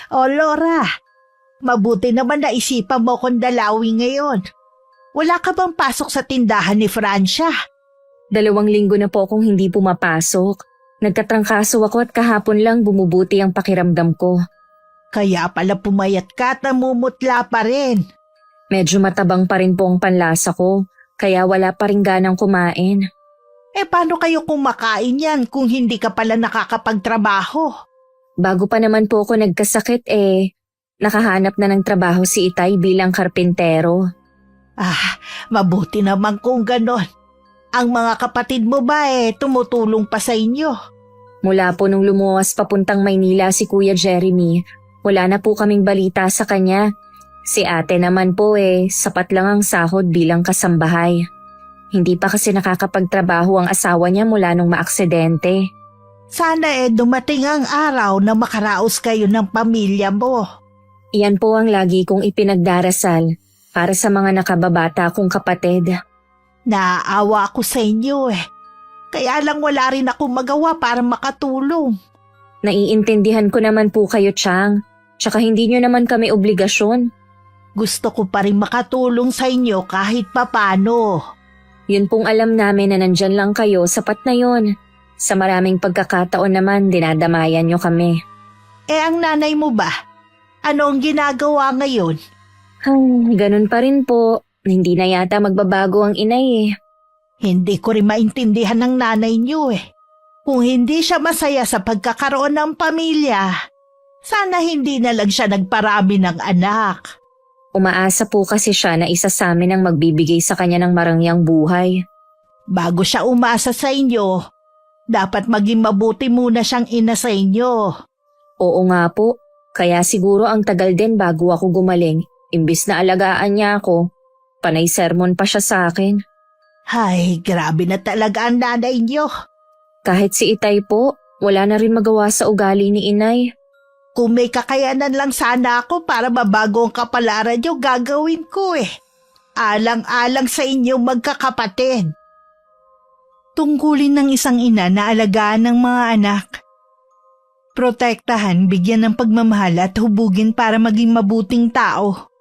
O Laura, mabuti naman na isipan mo kong dalawi ngayon. Wala ka bang pasok sa tindahan ni Francia? 2 linggo na po akong hindi pumapasok. Nagkatrangkaso ako at kahapon lang bumubuti ang pakiramdam ko. Kaya pala pumayat ka at namumutla pa rin. Medyo matabang pa rin po ang panlasa ko, kaya wala pa rin ganang kumain. Paano kayo kumakain yan kung hindi ka pala nakakapagtrabaho? Bago pa naman po ako nagkasakit nakahanap na ng trabaho si Itay bilang karpintero. Mabuti naman kung ganon. Ang mga kapatid mo ba tumutulong pa sa inyo? Mula po nung lumuwas papuntang Maynila si Kuya Jeremy, wala na po kaming balita sa kanya. Si ate naman po sapat lang ang sahod bilang kasambahay. Hindi pa kasi nakakapagtrabaho ang asawa niya mula nung maaksidente. Sana dumating ang araw na makaraos kayo ng pamilya mo. Iyan po ang lagi kong ipinagdarasal para sa mga nakababata kong kapatid. Naaawa ako sa inyo Kaya lang wala rin akong magawa para makatulong. Naiintindihan ko naman po kayo, Chang. Tsaka hindi nyo naman kami obligasyon. Gusto ko pa rin makatulong sa inyo kahit papano. Yun pong alam namin na nandyan lang kayo, sapat na yun. Sa maraming pagkakataon naman, dinadamayan nyo kami. Ang nanay mo ba? Ano ang ginagawa ngayon? Ganun pa rin po. Hindi na yata magbabago ang inay Hindi ko rin maintindihan ng nanay niyo Kung hindi siya masaya sa pagkakaroon ng pamilya, sana hindi na lang siya nagparami ng anak. Umaasa po kasi siya na isa sa amin ang magbibigay sa kanya ng marangyang buhay. Bago siya umasa sa inyo, dapat maging mabuti muna siyang ina sa inyo. Oo nga po, kaya siguro ang tagal din bago ako gumaling. Imbis na alagaan niya ako, panay sermon pa siya sa akin. Ay, grabe na talaga ang nanay niyo. Kahit si Itay po, wala na rin magawa sa ugali ni inay. Kung may kakayanan lang sana ako para mabago ang kapalaran niyo, gagawin ko Alang-alang sa inyong magkakapatid. Tungkulin ng isang ina na alagaan ng mga anak. Protektahan, bigyan ng pagmamahal at hubugin para maging mabuting tao.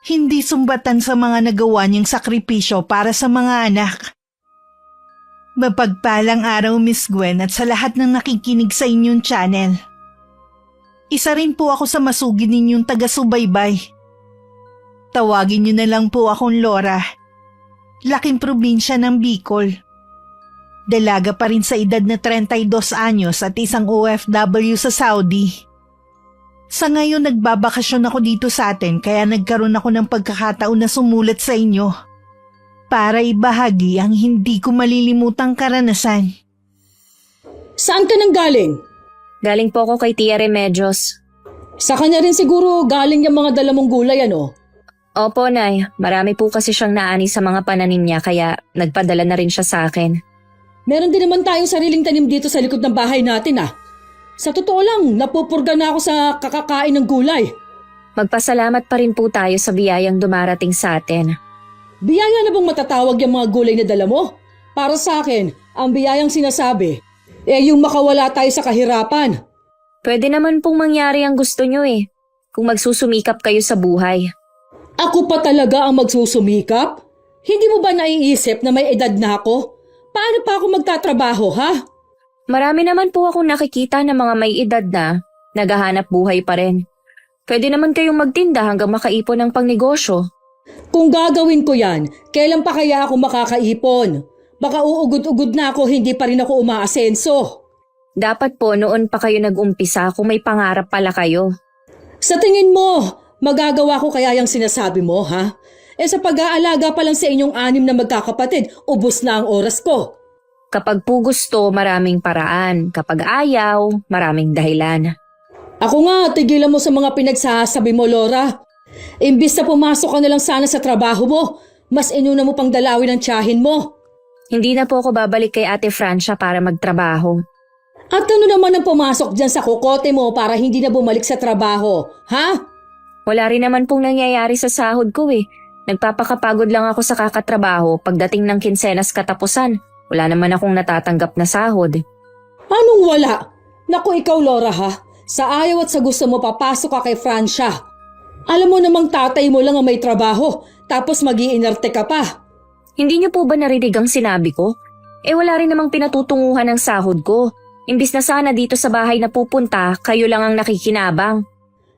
Hindi sumbatan sa mga nagawa niyang sakripisyo para sa mga anak. Mapagpalang araw, Miss Gwen, at sa lahat ng nakikinig sa inyong channel. Isa rin po ako sa masugid ninyong taga-subaybay. Tawagin niyo na lang po akong Laura. Laking probinsya ng Bicol. Dalaga pa rin sa edad na 32 anyos at isang OFW sa Saudi. Sa ngayon nagbabakasyon ako dito sa atin kaya nagkaroon ako ng pagkakataon na sumulat sa inyo para ibahagi ang hindi ko malilimutang karanasan. Saan ka nang galing? Galing po ako kay Tia Remedios. Sa kanya rin siguro galing yung mga dala mong gulay, ano? Opo, Nay. Marami po kasi siyang naani sa mga pananim niya kaya nagpadala na rin siya sa akin. Meron din naman tayong sariling tanim dito sa likod ng bahay natin, Sa totoo lang, napupurga na ako sa kakakain ng gulay. Magpasalamat pa rin po tayo sa biyayang dumarating sa atin. Biyaya na bang matatawag yung mga gulay na dala mo? Para sa akin, ang biyayang sinasabi, yung makawala tayo sa kahirapan. Pwede naman pong mangyari ang gusto nyo kung magsusumikap kayo sa buhay. Ako pa talaga ang magsusumikap? Hindi mo ba naiisip na may edad na ako? Paano pa ako magtatrabaho, ha? Marami naman po akong nakikita na mga may edad na naghahanap buhay pa rin. Pwede naman kayong magtinda hanggang makaipon ng pangnegosyo. Kung gagawin ko yan, kailan pa kaya ako makakaipon? Baka uugod-ugod na ako, hindi pa rin ako umaasenso. Dapat po noon pa kayo nag-umpisa kung may pangarap pala kayo. Sa tingin mo, magagawa ko kaya yung sinasabi mo, ha? Sa pag-aalaga pa lang sa inyong 6 na magkakapatid, ubos na ang oras ko. Kapag po gusto, maraming paraan. Kapag ayaw, maraming dahilan. Ako nga, tigilan mo sa mga pinagsasabi mo, Laura. Imbis na pumasok ka na lang sana sa trabaho mo, mas inuna mo pang dalawin ang tiyahin mo. Hindi na po ako babalik kay Ate Francia para magtrabaho. At ano naman ang pumasok dyan sa kokote mo para hindi na bumalik sa trabaho, ha? Wala rin naman pong nangyayari sa sahod ko Nagpapakapagod lang ako sa kakatrabaho pagdating ng kinsenas katapusan. Wala naman akong natatanggap na sahod. Anong wala? Naku ikaw, Laura, ha? Sa ayaw at sa gusto mo papasok ka kay Francia. Alam mo namang tatay mo lang ang may trabaho, tapos mag-iinerte ka pa. Hindi niyo po ba narinig ang sinabi ko? Wala rin namang pinatutunguhan ng sahod ko. Imbis na sana dito sa bahay na pupunta, kayo lang ang nakikinabang.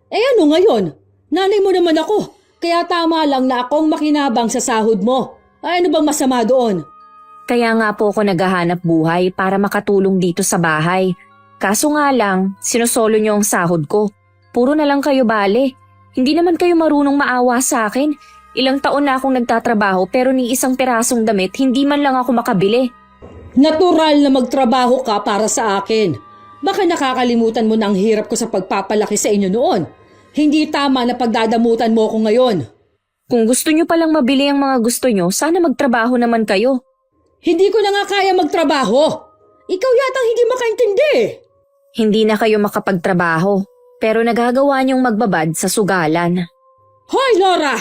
Ano ngayon? Nanay mo naman ako, kaya tama lang na akong makinabang sa sahod mo. Ano bang masama doon? Kaya nga po ako naghahanap buhay para makatulong dito sa bahay. Kaso nga lang, sinusolo niyo ang sahod ko. Puro na lang kayo bale. Hindi naman kayo marunong maawa sa akin. Ilang taon na akong nagtatrabaho pero ni isang pirasong damit hindi man lang ako makabili. Natural na magtrabaho ka para sa akin. Baka nakakalimutan mo na ang hirap ko sa pagpapalaki sa inyo noon. Hindi tama na pagdadamutan mo ako ngayon. Kung gusto niyo palang mabili ang mga gusto niyo, sana magtrabaho naman kayo. Hindi ko na nga kaya magtrabaho. Ikaw yatang hindi makaintindi. Hindi na kayo makapagtrabaho, pero nagagawa niyong magbabad sa sugalan. Hoy Laura!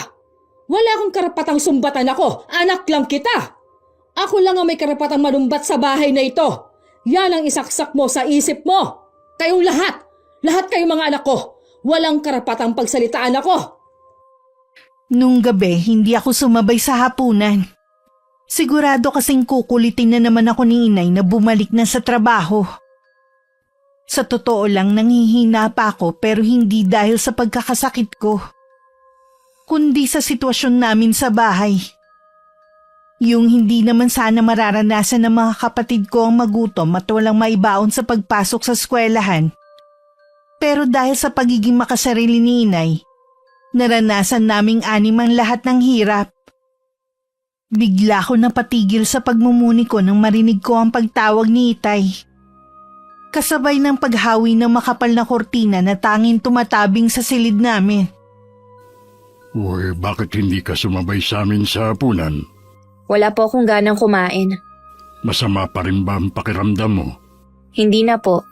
Wala akong karapatang sumbatan ako. Anak lang kita. Ako lang ang may karapatang manumbat sa bahay na ito. Yan ang isaksak mo sa isip mo. Kayong lahat. Lahat kayong mga anak ko. Walang karapatang pagsalitaan ako. Nung gabi, hindi ako sumabay sa hapunan. Sigurado kasing kukulitin na naman ako ni inay na bumalik na sa trabaho. Sa totoo lang nanghihina pa ako pero hindi dahil sa pagkakasakit ko, kundi sa sitwasyon namin sa bahay. Yung hindi naman sana mararanasan ng mga kapatid ko ang magutom at walang maibaon sa pagpasok sa eskwelahan. Pero dahil sa pagiging makasarili ni inay, naranasan naming anim ang lahat ng hirap. Bigla ko napatigil sa pagmumuni ko nang marinig ko ang pagtawag ni Itay. Kasabay ng paghawi ng makapal na kortina na tanging tumatabing sa silid namin. Uy, bakit hindi ka sumabay sa amin sa hapunan? Wala po akong ganang kumain. Masama pa rin ba ang pakiramdam mo? Hindi na po.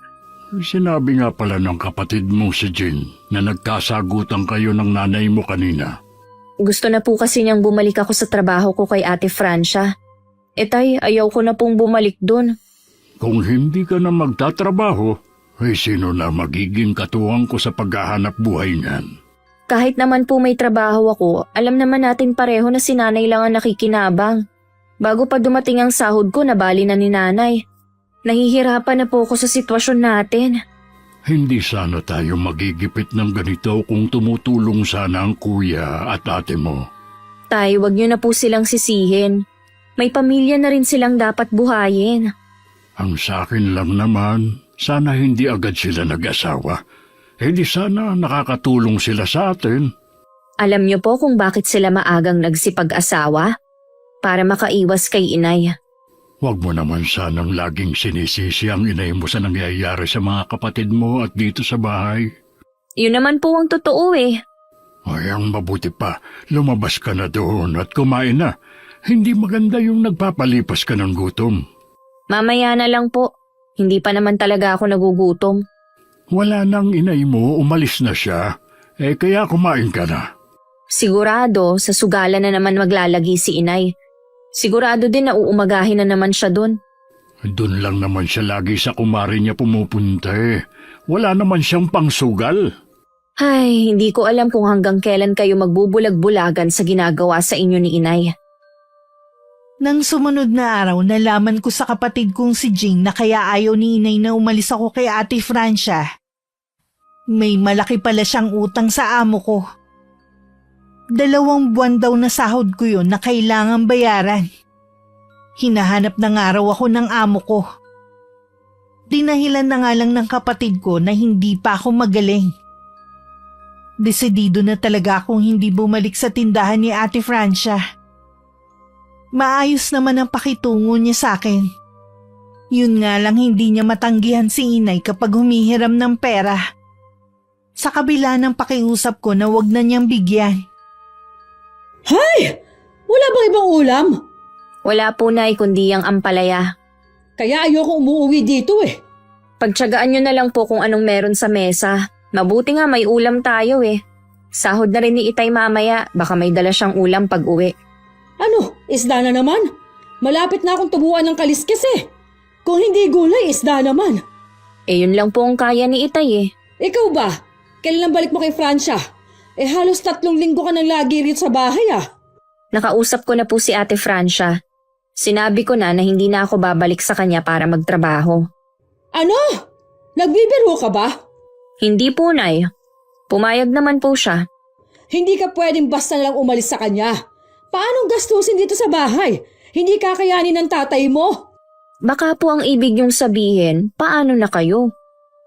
Sinabi nga pala ng kapatid mo si Jean na nagkasagutan kayo ng nanay mo kanina. Gusto na po kasi niyang bumalik ako sa trabaho ko kay Ate Francia. Tay, ayaw ko na pong bumalik dun. Kung hindi ka na magtatrabaho, sino na magiging katuwang ko sa paghahanap buhay niyan? Kahit naman po may trabaho ako, alam naman natin pareho na si nanay lang ang nakikinabang. Bago pa dumating ang sahod ko, nabali na ni nanay. Nahihirapan na po ako sa sitwasyon natin. Hindi sana tayo magigipit ng ganito kung tumutulong sana ang kuya at ate mo. Tay, wag niyo na po silang sisihin. May pamilya na rin silang dapat buhayin. Ang sa akin lang naman, sana hindi agad sila nag-asawa. Di sana nakakatulong sila sa atin. Alam niyo po kung bakit sila maagang nagsipag-asawa? Para makaiwas kay inay. Huwag mo naman sanang laging sinisisi ang inay mo sa nangyayari sa mga kapatid mo at dito sa bahay. Yun naman po ang totoo eh. Ay, ang mabuti pa, lumabas ka na doon at kumain na. Hindi maganda yung nagpapalipas ka ng gutom. Mamaya na lang po. Hindi pa naman talaga ako nagugutom. Wala nang inay mo, umalis na siya. Kaya kumain ka na. Sigurado, sa sugalan na naman maglalagi si inay. Sigurado din na uumagahin na naman siya dun. Doon lang naman siya lagi sa kumari niya pumupunta Wala naman siyang pangsugal. Ay, hindi ko alam kung hanggang kailan kayo magbubulag-bulagan sa ginagawa sa inyo ni inay. Nang sumunod na araw, nalaman ko sa kapatid kong si Jing na kaya ayaw ni inay na umalis ako kay Ate Francia. May malaki pala siyang utang sa amo ko. 2 buwan daw na sahod ko yun na kailangang bayaran. Hinahanap na nga raw ako ng amo ko. Dinahilan na nga lang ng kapatid ko na hindi pa ako magaling. Desidido na talaga akong hindi bumalik sa tindahan ni Ate Francia. Maayos naman ang pakitungo niya sa akin. Yun nga lang hindi niya matanggihan si inay kapag humihiram ng pera. Sa kabila ng pakiusap ko na wag na niyang bigyan. Hay! Wala bang ibang ulam? Wala po nay kundi ang ampalaya. Kaya ayoko umuwi dito Pagtsagaan nyo na lang po kung anong meron sa mesa. Mabuti nga may ulam tayo Sahod na rin ni Itay mamaya, baka may dala siyang ulam pag uwi. Ano, isda na naman? Malapit na akong tubuan ng kaliskis Kung hindi gulay, isda naman. Yun lang po ang kaya ni Itay Ikaw ba? Kailan balik mo kay Francia? Halos 3 linggo ka nang lagi rito sa bahay Nakausap ko na po si Ate Francia. Sinabi ko na hindi na ako babalik sa kanya para magtrabaho. Ano? Nagbibiro ka ba? Hindi po, Nay. Pumayag naman po siya. Hindi ka pwedeng basta lang umalis sa kanya. Paanong gastusin dito sa bahay? Hindi kakayanin ng tatay mo. Baka po ang ibig niyong sabihin, paano na kayo?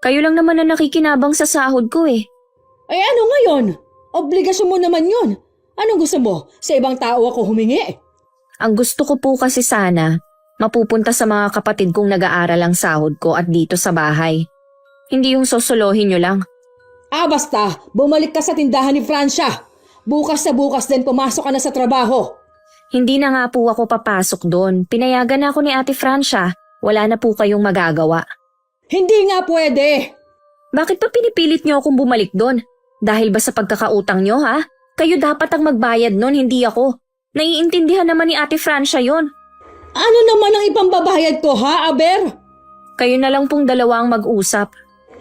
Kayo lang naman na nakikinabang sa sahod ko eh. Ay ano ngayon? Obligasyon mo naman yun. Anong gusto mo? Sa ibang tao ako humingi? Ang gusto ko po kasi sana, mapupunta sa mga kapatid kong nag-aaral ang sahod ko at dito sa bahay. Hindi yung sosolohin niyo lang. Basta, bumalik ka sa tindahan ni Francia. Bukas na bukas din pumasok ka na sa trabaho. Hindi na nga po ako papasok doon. Pinayagan na ako ni Ate Francia. Wala na po kayong magagawa. Hindi nga pwede. Bakit pa pinipilit niyo akong bumalik doon? Dahil ba sa pagkakautang niyo, ha? Kayo dapat ang magbayad nun, hindi ako. Naiintindihan naman ni Ate Francia yon. Ano naman ang ipambabayad ko ha, Aber? Kayo na lang pong dalawa ang mag-usap.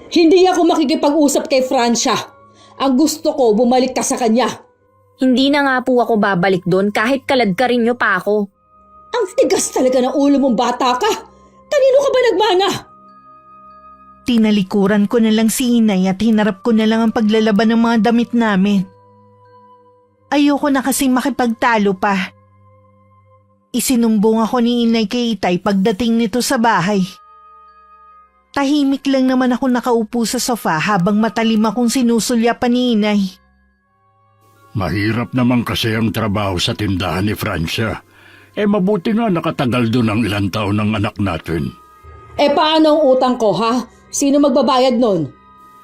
Hindi ako makikipag-usap kay Francia. Ang gusto ko, bumalik ka sa kanya. Hindi na nga po ako babalik doon kahit kaladkarin niyo pa ako. Ang tigas talaga ng ulo mong bata ka. Kanino ka ba nagmana? Tinalikuran ko na lang si inay at hinarap ko na lang ang paglalaban ng mga damit namin. Ayoko na kasing makipagtalo pa. Isinumbong ako ni inay kay itay pagdating nito sa bahay. Tahimik lang naman ako nakaupo sa sofa habang matalim akong sinusulyapan ni inay. Mahirap naman kasi ang trabaho sa tindahan ni Francia. Mabuti nga nakatagal doon ang ilang taon ng anak natin. Paano ang utang ko ha? Sino magbabayad nun?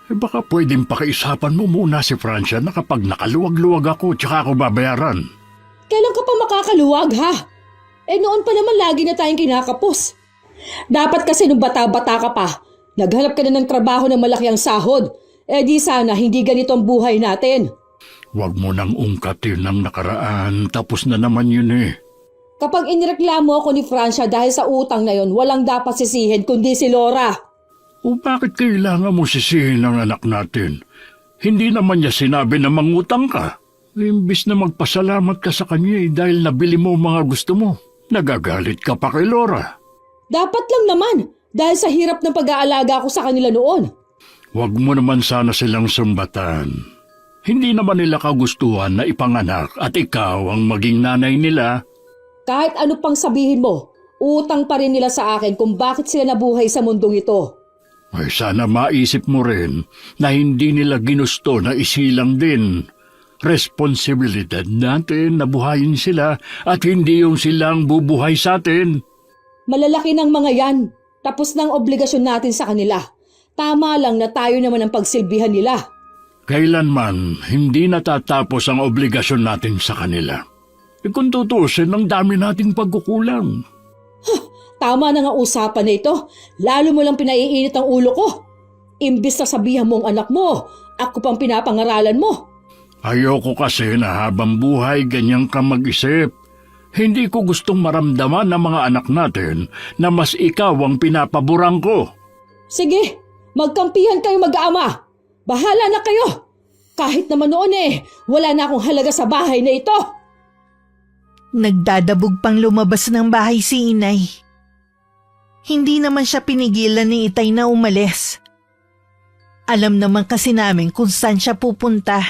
Baka pwedeng pakiusapan mo muna si Francia na kapag nakaluwag-luwag ako tsaka ako babayaran. Kailan ka pa makakaluwag ha? Noon pa naman lagi na tayong kinakapos. Dapat kasi nung bata-bata ka pa, naghanap ka na ng trabaho ng malaki ang sahod. Di sana hindi ganito ang buhay natin. Huwag mo nang ungkatin ang nakaraan, tapos na naman yun eh. Kapag inireklamo ako ni Francia dahil sa utang na yon, walang dapat sisihin kundi si Laura. O bakit kailangan mo sisihin ang anak natin? Hindi naman niya sinabi na mangutang ka. Imbis na magpasalamat ka sa kanya dahil nabili mo mga gusto mo. Nagagalit ka pa kay Laura. Dapat lang naman dahil sa hirap ng pag-aalaga ko sa kanila noon. Huwag mo naman sana silang sumbatan. Hindi naman nila kagustuhan na ipanganak at ikaw ang maging nanay nila. Kahit ano pang sabihin mo, utang pa rin nila sa akin kung bakit sila nabuhay sa mundong ito. Ay sana maisip mo rin na hindi nila ginusto na isilang din. Responsibilidad natin na buhayin sila at hindi yung silang bubuhay sa atin. Malalaki ng mga yan. Tapos ng obligasyon natin sa kanila. Tama lang na tayo naman ang pagsilbihan nila. Kailanman hindi natatapos ang obligasyon natin sa kanila. Kung tutusin, ang dami nating pagkukulang. Tama na nga usapan na ito. Lalo mo lang pinaiinit ang ulo ko. Imbis na sabihan mo ang anak mo, ako pang pinapangaralan mo. Ayoko kasi na habang buhay ganyang ka mag-isip. Hindi ko gustong maramdaman ng mga anak natin na mas ikaw ang pinapaborang ko. Sige, magkampihan kayo mag-ama. Bahala na kayo. Kahit naman noon wala na akong halaga sa bahay na ito. Nagdadabog pang lumabas ng bahay si inay. Hindi naman siya pinigilan ni itay na umalis. Alam naman kasi namin kung saan siya pupunta.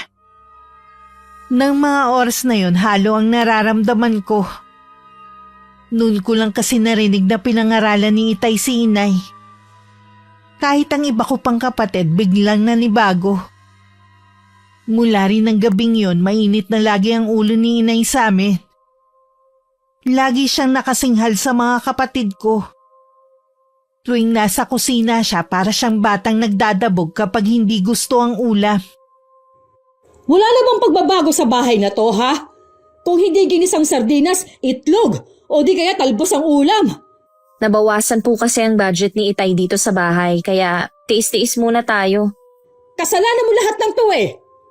Nang mga oras na yon, halo ang nararamdaman ko. Noon ko lang kasi narinig na pinangaralan ni itay si inay. Kahit ang iba ko pang kapatid biglang nanibago. Mula rin ng gabing yon, mainit na lagi ang ulo ni inay sa amin. Lagi siyang nakasinghal sa mga kapatid ko. Tuwing nasa kusina siya, para siyang batang nagdadabog kapag hindi gusto ang ulam. Wala na bang pagbabago sa bahay na to, ha? Kung hindi ginisang sardinas, itlog, o di kaya talbos ang ulam. Nabawasan po kasi ang budget ni Itay dito sa bahay, kaya tiis-tiis muna tayo. Kasalanan mo lahat ng to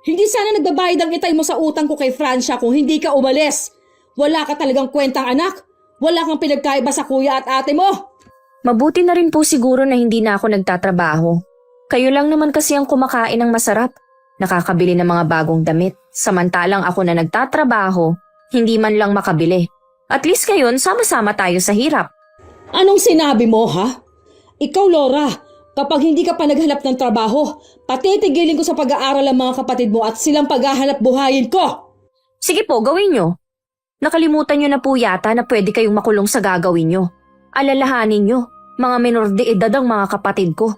Hindi sana nagbabayad ang itay mo sa utang ko kay Francia kung hindi ka umalis. Wala ka talagang kwentang anak. Wala kang pinagkaiba sa kuya at ate mo. Mabuti na rin po siguro na hindi na ako nagtatrabaho. Kayo lang naman kasi ang kumakain ng masarap. Nakakabili ng mga bagong damit. Samantalang ako na nagtatrabaho, hindi man lang makabili. At least ngayon, sama-sama tayo sa hirap. Anong sinabi mo, ha? Ikaw, Laura, kapag hindi ka pa naghanap ng trabaho, patitigilin ko sa pag-aaral ang mga kapatid mo at silang paghahanap buhayin ko. Sige po, gawin nyo. Nakalimutan nyo na po yata na pwede kayong makulong sa gagawin nyo. Alalahanin nyo, mga menor de edad ang mga kapatid ko.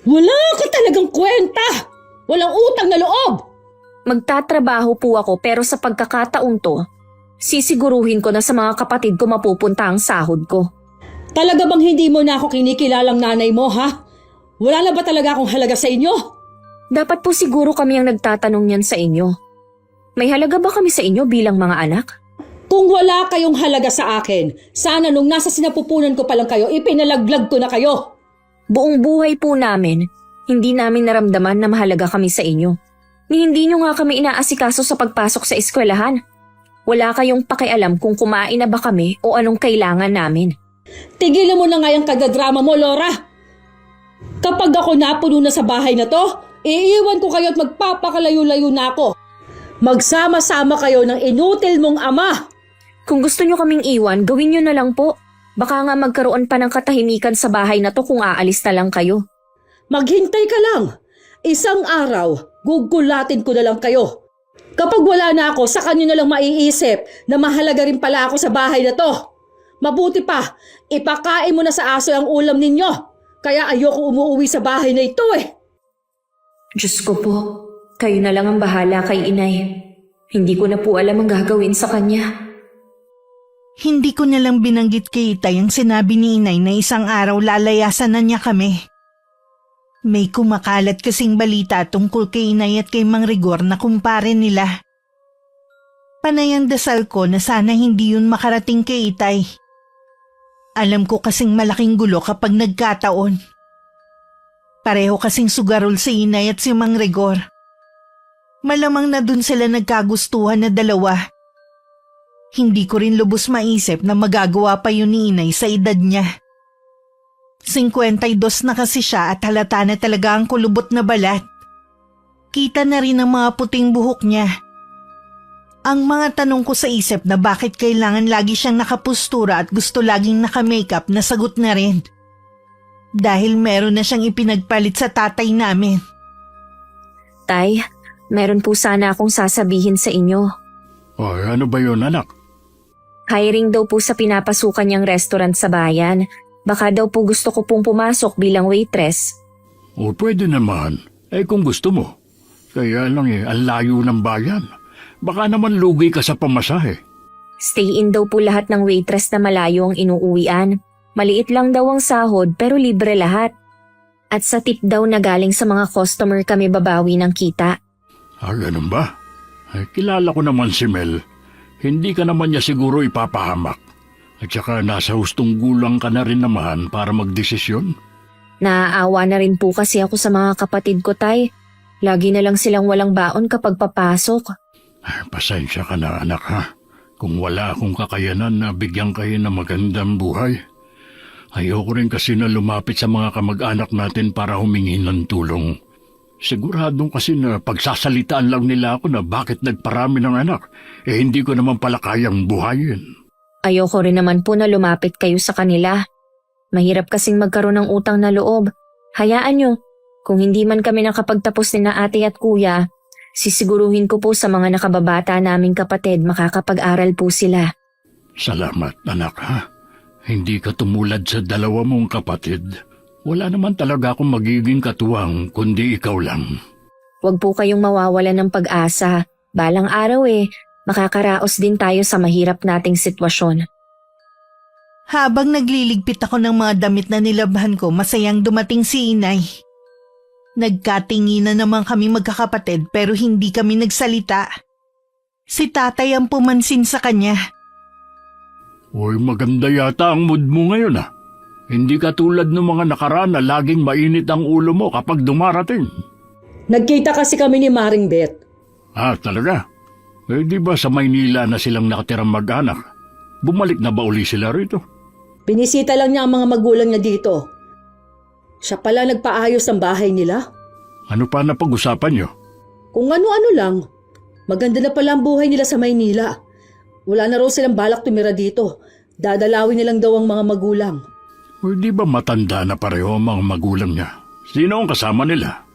Wala ka talagang kwenta! Walang utang na loob! Magtatrabaho po ako pero sa pagkakataon to, sisiguruhin ko na sa mga kapatid ko mapupunta ang sahod ko. Talaga bang hindi mo na ako kinikilalang nanay mo, ha? Wala na ba talaga akong halaga sa inyo? Dapat po siguro kami ang nagtatanong niyan sa inyo. May halaga ba kami sa inyo bilang mga anak? Kung wala kayong halaga sa akin, sana nung nasa sinapupunan ko pa lang kayo, ipinalaglag ko na kayo. Buong buhay po namin, hindi namin naramdaman na mahalaga kami sa inyo. Ni hindi nyo nga kami inaasikaso sa pagpasok sa eskwelahan. Wala kayong pakialam kung kumain na ba kami o anong kailangan namin. Tigilan mo na nga yung kagadrama mo, Laura. Kapag ako napuno na sa bahay na to, iiwan ko kayo at magpapakalayo-layo na ako. Magsama-sama kayo ng inutil mong ama. Kung gusto nyo kaming iwan, gawin nyo na lang po. Baka nga magkaroon pa ng katahimikan sa bahay na to kung aalis na lang kayo. Maghintay ka lang. Isang araw, gugulatin ko na lang kayo. Kapag wala na ako, saka nyo na lang maiisip na mahalaga rin pala ako sa bahay na to. Mabuti pa, ipakain mo na sa aso ang ulam ninyo. Kaya ayoko umuwi sa bahay na ito eh. Diyos ko po, kayo na lang ang bahala kay inay. Hindi ko na po alam ang gagawin sa kanya. Hindi ko na lang binanggit kay Itay ang sinabi ni Inay na isang araw lalayasan na niya kami. May kumakalat kasing balita tungkol kay Inay at kay Mang Rigor na kumpare nila. Panay ang dasal ko na sana hindi yun makarating kay Itay. Alam ko kasing malaking gulo kapag nagkataon. Pareho kasing sugarol si Inay at si Mang Rigor. Malamang na dun sila nagkagustuhan na dalawa. Hindi ko rin lubos maisip na magagawa pa yun ni Inay sa edad niya. 52 na kasi siya at halata na talaga ang kulubot na balat. Kita na rin ang mga puting buhok niya. Ang mga tanong ko sa isip na bakit kailangan lagi siyang nakapustura at gusto laging naka-makeup na sagot na rin. Dahil meron na siyang ipinagpalit sa tatay namin. Tay, meron po sana akong sasabihin sa inyo. Ay, ano ba yun, anak? Hiring daw po sa pinapasukan niyang restaurant sa bayan. Baka daw po gusto ko pong pumasok bilang waitress. O pwede naman. Kung gusto mo. Kaya lang ang layo ng bayan. Baka naman lugi ka sa pamasahe. Stay in daw po lahat ng waitress na malayo ang inuuwian. Maliit lang daw ang sahod pero libre lahat. At sa tip daw na galing sa mga customer kami babawi ng kita. Ganun ba? Kilala ko naman si Mel. Hindi ka naman niya siguro ipapahamak. At saka nasa hustong gulang ka na rin naman para magdesisyon. Naaawa na rin po kasi ako sa mga kapatid ko, Tay. Lagi na lang silang walang baon kapag papasok. Pasensya ka na, anak, ha? Kung wala akong kakayanan na bigyan kayo ng magandang buhay. Ayoko rin kasi na lumapit sa mga kamag-anak natin para humingi ng tulong. Siguradong kasi na pagsasalitaan lang nila ako na bakit nagparami ng anak, hindi ko naman pala kayang buhayin. Ayoko rin naman po na lumapit kayo sa kanila. Mahirap kasing magkaroon ng utang na loob. Hayaan nyo, kung hindi man kami nakapagtapos ni na ate at kuya, sisiguruhin ko po sa mga nakababata naming kapatid makakapag-aral po sila. Salamat, anak, ha? Hindi ka tumulad sa dalawa mong kapatid. Wala naman talaga akong magiging katuwang kundi ikaw lang. Huwag po kayong mawawalan ng pag-asa. Balang araw makakaraos din tayo sa mahirap nating sitwasyon. Habang nagliligpit ako ng mga damit na nilabhan ko, masayang dumating si Inay. Nagkatinginan naman kami magkakapatid pero hindi kami nagsalita. Si tatay ang pumansin sa kanya. Uy, maganda yata ang mood mo ngayon, ha? Hindi ka tulad ng mga nakaraan na laging mainit ang ulo mo kapag dumarating. Nagkita kasi kami ni Maring Beth. Talaga? Di ba sa Maynila na silang nakatirang mag-anak? Bumalik na ba uli sila rito? Binisita lang niya ang mga magulang niya dito. Siya pala nagpaayos ng bahay nila. Ano pa na pag-usapan niyo? Kung ano-ano lang. Maganda na pala ang buhay nila sa Maynila. Wala na raw silang balak tumira dito. Dadalawin nilang daw ang mga magulang. O di ba matanda na pareho ang mga magulang niya? Sino ang kasama nila?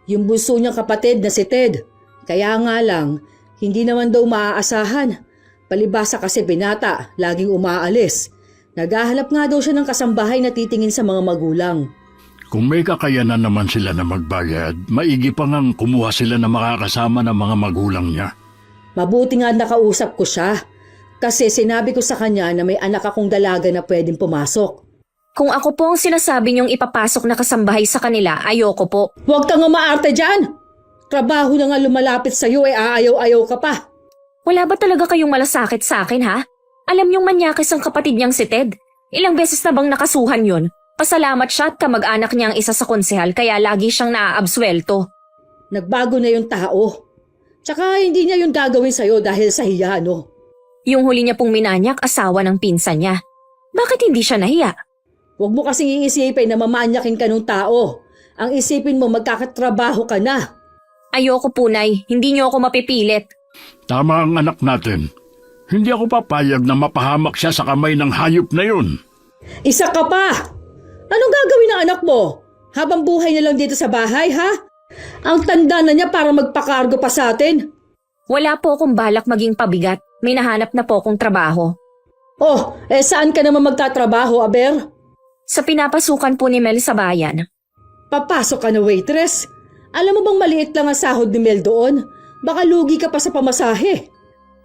Yung bunso niyang kapatid na si Ted. Kaya nga lang, hindi naman daw maaasahan. Palibasa kasi binata, laging umaalis. Naghahanap nga daw siya ng kasambahay na titingin sa mga magulang. Kung may kakayanan naman sila na magbayad, maigi pa ngang kumuha sila na makakasama ng mga magulang niya. Mabuti nga nakausap ko siya. Kasi sinabi ko sa kanya na may anak akong dalaga na pwedeng pumasok. Kung ako po ang sinasabi niyong ipapasok na kasambahay sa kanila, ayoko po. Huwag kang umaarte dyan! Trabaho na nga lumalapit sa'yo aayaw-ayaw ka pa. Wala ba talaga kayong malasakit sa akin, ha? Alam niyong manyakis ang kapatid niyang si Ted. Ilang beses na bang nakasuhan yun? Pasalamat siya at kamag-anak niya ang isa sa konsehal kaya lagi siyang naaabswelto. Nagbago na yung tao. Tsaka hindi niya yung gagawin sa'yo dahil sa hiya, no? Yung huli niya pong minanyak, asawa ng pinsan niya. Bakit hindi siya nahiya? Huwag mo kasing iisipin na mamanyakin ka ng tao. Ang isipin mo magkakatrabaho ka na. Ayoko po, Nay. Hindi niyo ako mapipilit. Tama ang anak natin. Hindi ako papayag na mapahamak siya sa kamay ng hayop na yun. Isa ka pa! Anong gagawin ng anak mo? Habang buhay na lang dito sa bahay, ha? Ang tanda na niya para magpakargo pa sa atin. Wala po akong balak maging pabigat. May nahanap na po akong trabaho. Oh, saan ka naman magtatrabaho, Aber? Sa pinapasukan po ni Mel sa bayan. Papasok ka na waitress. Alam mo bang maliit lang ang sahod ni Mel doon? Baka lugi ka pa sa pamasahe.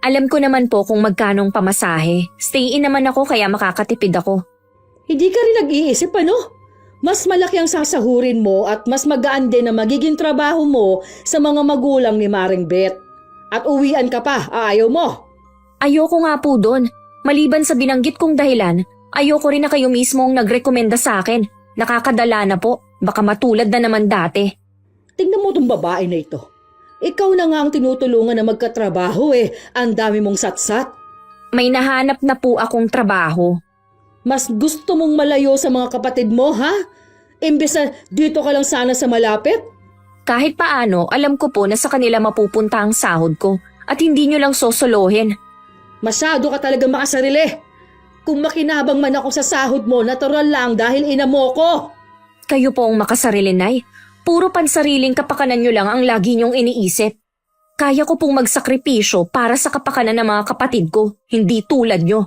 Alam ko naman po kung magkanong pamasahe. Stay in naman ako kaya makakatipid ako. Hindi ka rin nag-iisip, ano? Mas malaki ang sasahurin mo at mas magaan din ang magiging trabaho mo sa mga magulang ni Maring Bet. At uwian ka pa, ayaw mo. Ayoko nga po doon. Maliban sa binanggit kong dahilan, ayoko rin na kayo mismo ang nagrekomenda sa akin. Nakakadala na po. Baka matulad na naman dati. Tingnan mo tong babae na ito. Ikaw na nga ang tinutulungan na magkatrabaho Ang dami mong satsat. May nahanap na po akong trabaho. Mas gusto mong malayo sa mga kapatid mo, ha? Imbes na dito ka lang sana sa malapit? Kahit paano, alam ko po na sa kanila mapupunta ang sahod ko at hindi nyo lang sosolohin. Masyado ka talaga makasarili. Kung makinabang man ako sa sahod mo, natural lang dahil ina mo ko. Kayo po ang makasarili, Nay. Puro pansariling kapakanan nyo lang ang lagi nyong iniisip. Kaya ko pong magsakripisyo para sa kapakanan ng mga kapatid ko, hindi tulad nyo.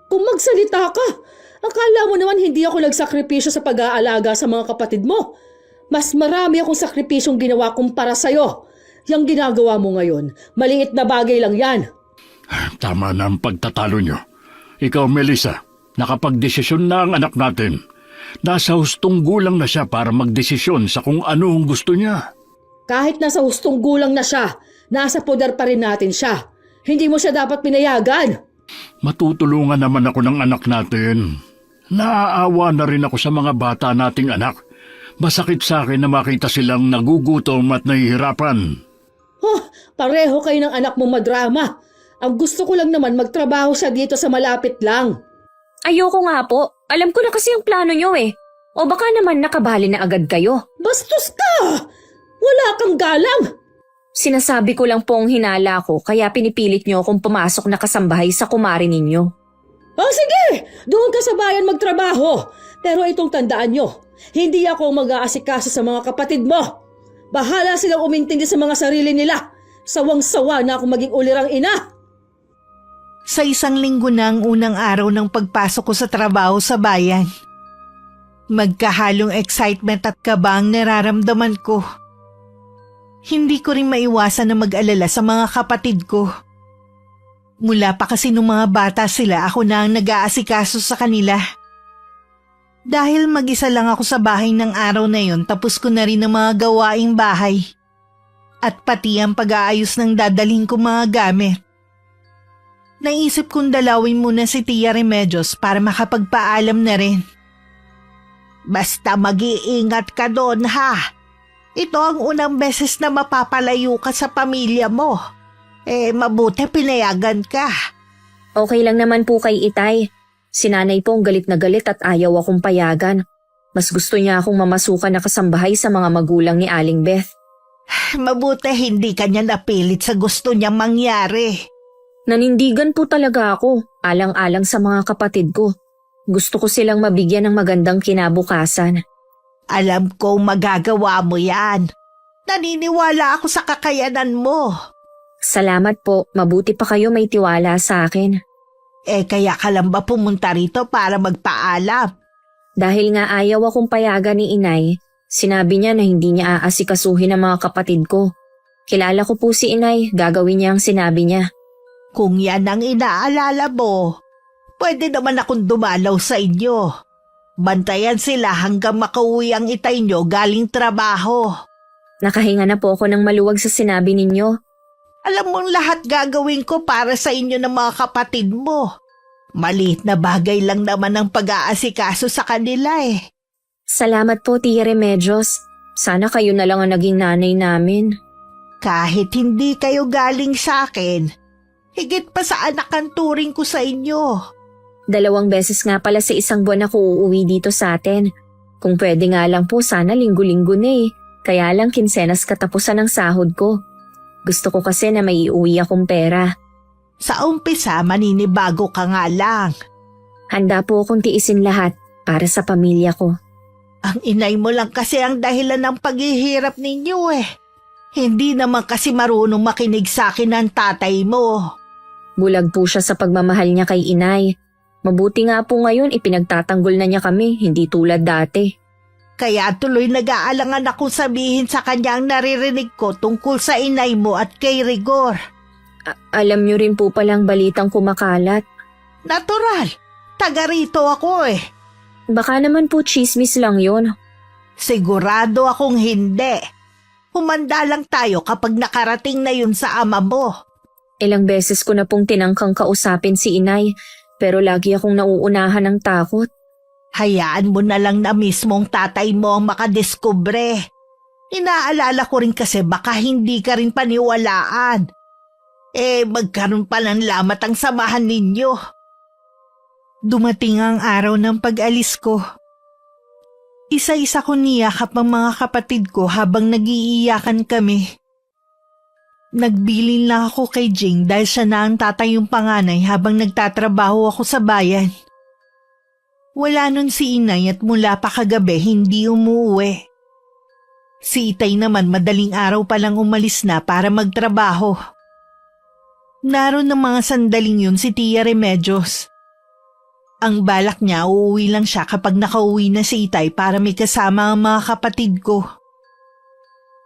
Kung magsalita ka, akala mo naman hindi ako nagsakripisyo sa pag-aalaga sa mga kapatid mo. Mas marami akong sakripisyong ginawa kumpara sa'yo. Yang ginagawa mo ngayon, maliit na bagay lang yan. Tama na ang pagtatalo niyo. Ikaw, Melissa, nakapagdesisyon na ang anak natin. Nasa hustong gulang na siya para magdesisyon sa kung ano ang gusto niya. Kahit nasa hustong gulang na siya, nasa poder pa rin natin siya. Hindi mo siya dapat pinayagan. Matutulungan naman ako ng anak natin. Naaawa na rin ako sa mga bata nating anak. Masakit sa akin na makita silang nagugutom at nahihirapan. Pareho kayo ng anak mo madrama. Ang gusto ko lang naman magtrabaho siya dito sa malapit lang. Ayoko nga po. Alam ko na kasi ang plano nyo O baka naman nakabali na agad kayo. Bastos ka! Wala kang galang! Sinasabi ko lang po ang hinala ko kaya pinipilit nyo akong pumasok na kasambahay sa kumari ninyo. Sige! Doon ka sa bayan magtrabaho. Pero itong tandaan nyo, hindi ako mag-aasikaso sa mga kapatid mo. Bahala silang umintindi sa mga sarili nila. Sawang-sawa na ako maging ulirang ina. Sa isang linggo na ang unang araw ng pagpasok ko sa trabaho sa bayan. Magkahalong excitement at kaba ang nararamdaman ko. Hindi ko rin maiwasan na mag-alala sa mga kapatid ko. Mula pa kasi nung mga bata sila, ako na ang nag-aasikaso sa kanila. Dahil mag-isa lang ako sa bahay ng araw na yon, tapos ko na rin ang mga gawaing bahay. At pati ang pag-aayos ng dadalhin ko mga gamit. Naisip kong dalawin muna si Tia Remedios para makapagpaalam na rin. Basta mag-iingat ka doon, ha? Ito ang unang beses na mapapalayo ka sa pamilya mo. Mabuti pinayagan ka. Okay lang naman po kay Itay. Si nanay po ang galit na galit at ayaw akong payagan. Mas gusto niya akong mamasukan na kasambahay sa mga magulang ni Aling Beth. Mabuti hindi kanya napilit sa gusto niyang mangyari. Nanindigan po talaga ako, alang-alang sa mga kapatid ko. Gusto ko silang mabigyan ng magandang kinabukasan. Alam kong magagawa mo yan. Naniniwala ako sa kakayanan mo. Salamat po, mabuti pa kayo may tiwala sa akin. Kaya ka lang ba pumunta rito para magpaalam? Dahil nga ayaw akong payagan ni Inay, sinabi niya na hindi niya aasikasuhin ang mga kapatid ko. Kilala ko po si Inay, gagawin niya ang sinabi niya. Kung yan ang inaalala mo, pwede naman akong dumalaw sa inyo. Bantayan sila hanggang makauwi ang itay nyo galing trabaho. Nakahinga na po ako ng maluwag sa sinabi ninyo. Alam mong lahat gagawin ko para sa inyo ng mga kapatid mo. Maliit na bagay lang naman ang pag-aasikaso sa kanila eh. Salamat po, Tia Remedios. Sana kayo na lang ang naging nanay namin. Kahit hindi kayo galing sa akin, higit pa sa anak ang turing ko sa inyo. 2 beses nga pala sa isang buwan ako uuwi dito sa atin. Kung pwede nga lang po sana linggo-linggo na eh. Kaya lang kinsenas katapusan ng sahod ko. Gusto ko kasi na may iuwi akong pera. Sa umpisa, maninibago ka nga lang. Handa po akong tiisin lahat para sa pamilya ko. Ang inay mo lang kasi ang dahilan ng paghihirap ninyo eh. Hindi naman kasi marunong makinig sa akin ng tatay mo. Bulag po siya sa pagmamahal niya kay Inay. Mabuti nga po ngayon ipinagtatanggol na niya kami, hindi tulad dati. Kaya tuloy nag-aalangan akong sabihin sa kanya ang naririnig ko tungkol sa inay mo at kay Rigor. Alam niyo rin po palang balitang kumakalat. Natural, taga rito ako eh. Baka naman po chismis lang yon. Sigurado akong hindi. Humanda lang tayo kapag nakarating na yun sa ama mo. Ilang beses ko na pong tinangkang kausapin si Inay, pero lagi akong nauunahan ng takot. Hayaan mo na lang na mismong tatay mo ang makadiskubre. Inaalala ko rin kasi baka hindi ka rin paniwalaan. Magkaroon pa ng lamat ang samahan ninyo. Dumating ang araw ng pag-alis ko. Isa-isa ko niyakap ang mga kapatid ko habang nag-iiyakan kami. Nagbilin lang ako kay Jing dahil siya na ang tatayong panganay habang nagtatrabaho ako sa bayan. Wala nun si Inay at mula pa kagabi hindi umuwi. Si Itay naman madaling araw pa lang umalis na para magtrabaho. Naroon ng mga sandaling yun si Tia Remedios. Ang balak niya uuwi lang siya kapag nakauwi na si Itay para may kasama ang mga kapatid ko.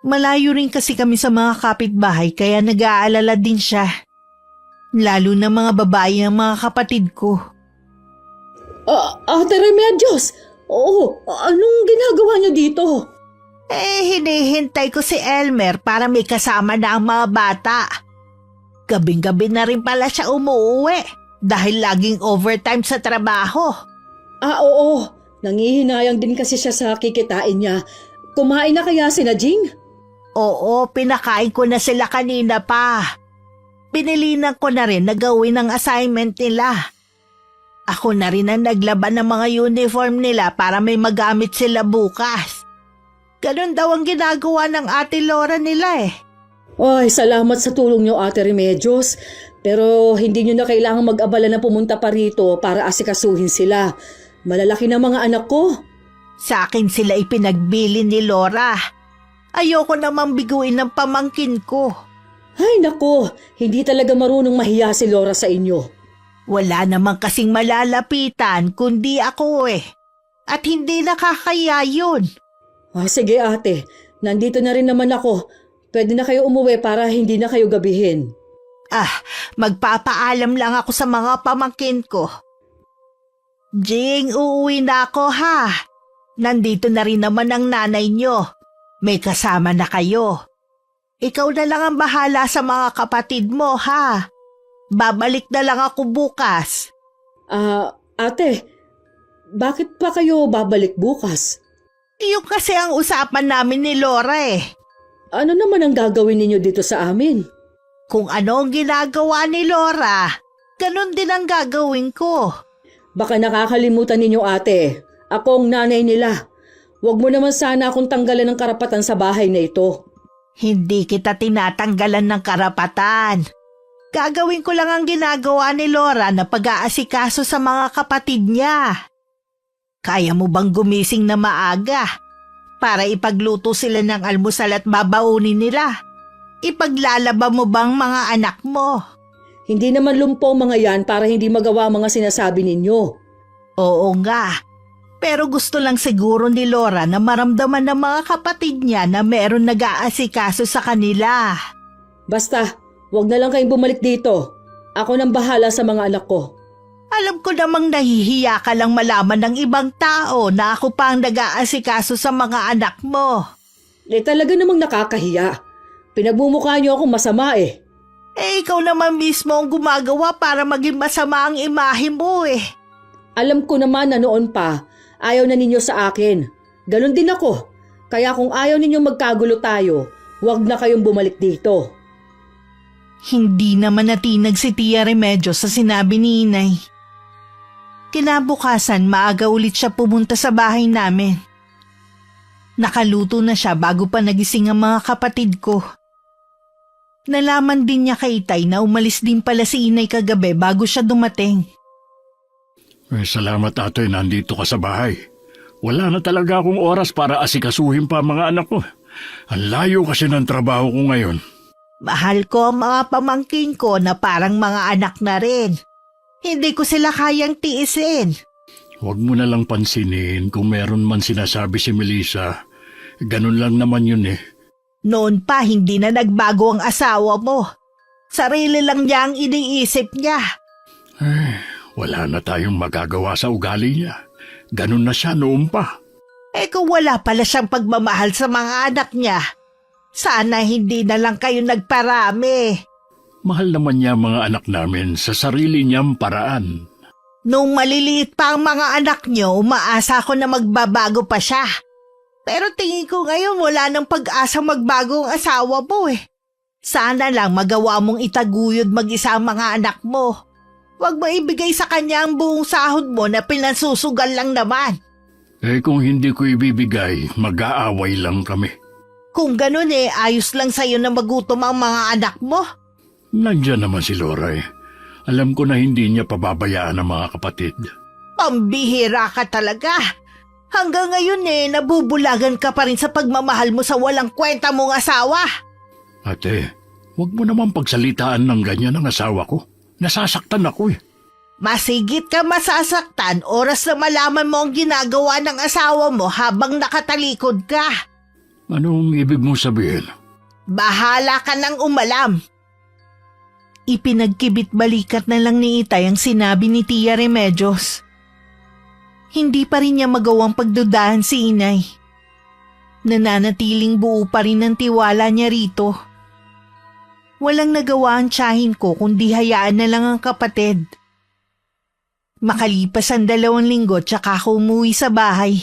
Malayo rin kasi kami sa mga kapitbahay kaya nag-aalala din siya. Lalo na mga babae ang mga kapatid ko. Ate Remedios, anong ginagawa niyo dito? Hinihintay ko si Elmer para may kasama na ang mga bata. Gabing-gabi na rin pala siya umuwi dahil laging overtime sa trabaho. Oo. Nangihinayang din kasi siya sa kikitain niya. Kumain na kaya si Jing? Oo, pinakain ko na sila kanina pa. Pinilinan ko na rin na gawin ang assignment nila. Ako na rin ang naglaban ng mga uniform nila para may magamit sila bukas. Ganun daw ang ginagawa ng Ate Laura nila eh. Ay, salamat sa tulong niyo, Ate Remedios. Pero hindi niyo na kailangang mag-abala na pumunta pa rito para asikasuhin sila. Malalaki na mga anak ko. Sa akin sila ipinagbili ni Laura. Ayoko namang biguin ng pamangkin ko. Ay nako, hindi talaga marunong mahiya si Laura sa inyo. Wala namang kasing malalapitan kundi ako eh. At hindi nakakaya yun. Sige ate, nandito na rin naman ako. Pwede na kayo umuwi para hindi na kayo gabihin. Magpapaalam lang ako sa mga pamangkin ko. Jing, uuwi na ako ha. Nandito na rin naman ang nanay nyo. May kasama na kayo. Ikaw na lang ang bahala sa mga kapatid mo ha. Babalik na lang ako bukas. Ate, bakit pa kayo babalik bukas? Yung kasi ang usapan namin ni Laura eh. Ano naman ang gagawin ninyo dito sa amin? Kung ano ang ginagawa ni Laura, ganun din ang gagawin ko. Baka nakakalimutan ninyo ate. Ako ang nanay nila. Huwag mo naman sana akong tanggalan ng karapatan sa bahay na ito. Hindi kita tinatanggalan ng karapatan. Gagawin ko lang ang ginagawa ni Laura na pag-aasikaso sa mga kapatid niya. Kaya mo bang gumising na maaga para ipagluto sila ng almusal at babaunin nila? Ipaglalaba mo bang mga anak mo? Hindi naman lumpo mga yan para hindi magawa mga sinasabi ninyo. Oo nga. Pero gusto lang siguro ni Laura na maramdaman ng mga kapatid niya na meron nag-aasikaso sa kanila. Basta, huwag na lang kayong bumalik dito. Ako nang bahala sa mga anak ko. Alam ko namang nahihiya ka lang malaman ng ibang tao na ako pa ang nag-aasikaso sa mga anak mo. Talaga namang nakakahiya. Pinagmumukha niyo akong masama eh. Ikaw naman mismo ang gumagawa para maging masama ang imahe mo eh. Alam ko naman na noon pa, ayaw na ninyo sa akin. Ganon din ako. Kaya kung ayaw ninyong magkagulo tayo, huwag na kayong bumalik dito. Hindi naman natinag si Tia Remedios sa sinabi ni Inay. Kinabukasan, maaga ulit siya pumunta sa bahay namin. Nakaluto na siya bago pa nagising ang mga kapatid ko. Nalaman din niya kay Itay na umalis din pala si Inay kagabi bago siya dumating. Salamat ate, nandito ka sa bahay. Wala na talaga akong oras para asikasuhin pa ang mga anak ko. Ang layo kasi ng trabaho ko ngayon. Mahal ko ang mga pamangkin ko na parang mga anak na rin. Hindi ko sila kayang tiisin. Huwag mo na lang pansinin kung meron man sinasabi si Melissa. Ganun lang naman yun eh. Noon pa hindi na nagbago ang asawa mo. Sarili lang niya ang iniisip niya. Wala na tayong magagawa sa ugali niya. Ganun na siya noon pa. Kung wala pala siyang pagmamahal sa mga anak niya, sana hindi na lang kayo nagparami. Mahal naman niya mga anak namin sa sarili niyang paraan. Nung maliliit pa ang mga anak niyo, umaasa ko na magbabago pa siya. Pero tingin ko ngayon wala nang pag-asa magbago ang asawa mo eh. Sana lang magawa mong itaguyod mag-isa ang mga anak mo. Huwag mo ibigay sa kanya ang buong sahod mo na pinansusugal lang naman. Kung hindi ko ibibigay, mag-aaway lang kami. Kung ganun ayos lang sa'yo na magutom ang mga anak mo. Nandiyan naman si Laura eh. Alam ko na hindi niya pababayaan ang mga kapatid. Pambihira ka talaga. Hanggang ngayon nabubulagan ka pa rin sa pagmamahal mo sa walang kwenta mong asawa. Ate, huwag mo naman pagsalitaan ng ganyan ang asawa ko. Nasasaktan ako eh. Masigit ka masasaktan oras na malaman mo ang ginagawa ng asawa mo habang nakatalikod ka. Anong ibig mong sabihin? Bahala ka nang umalam. Ipinagkibit-balikat na lang ni Itay ang sinabi ni Tia Remedios. Hindi pa rin niya magawang pagdudahan si Inay. Nananatiling buo pa rin ang tiwala niya rito. Walang nagawa ang tiyahin ko kundi hayaan na lang ang kapatid. Makalipas ang 2 linggo tsaka ako umuwi sa bahay.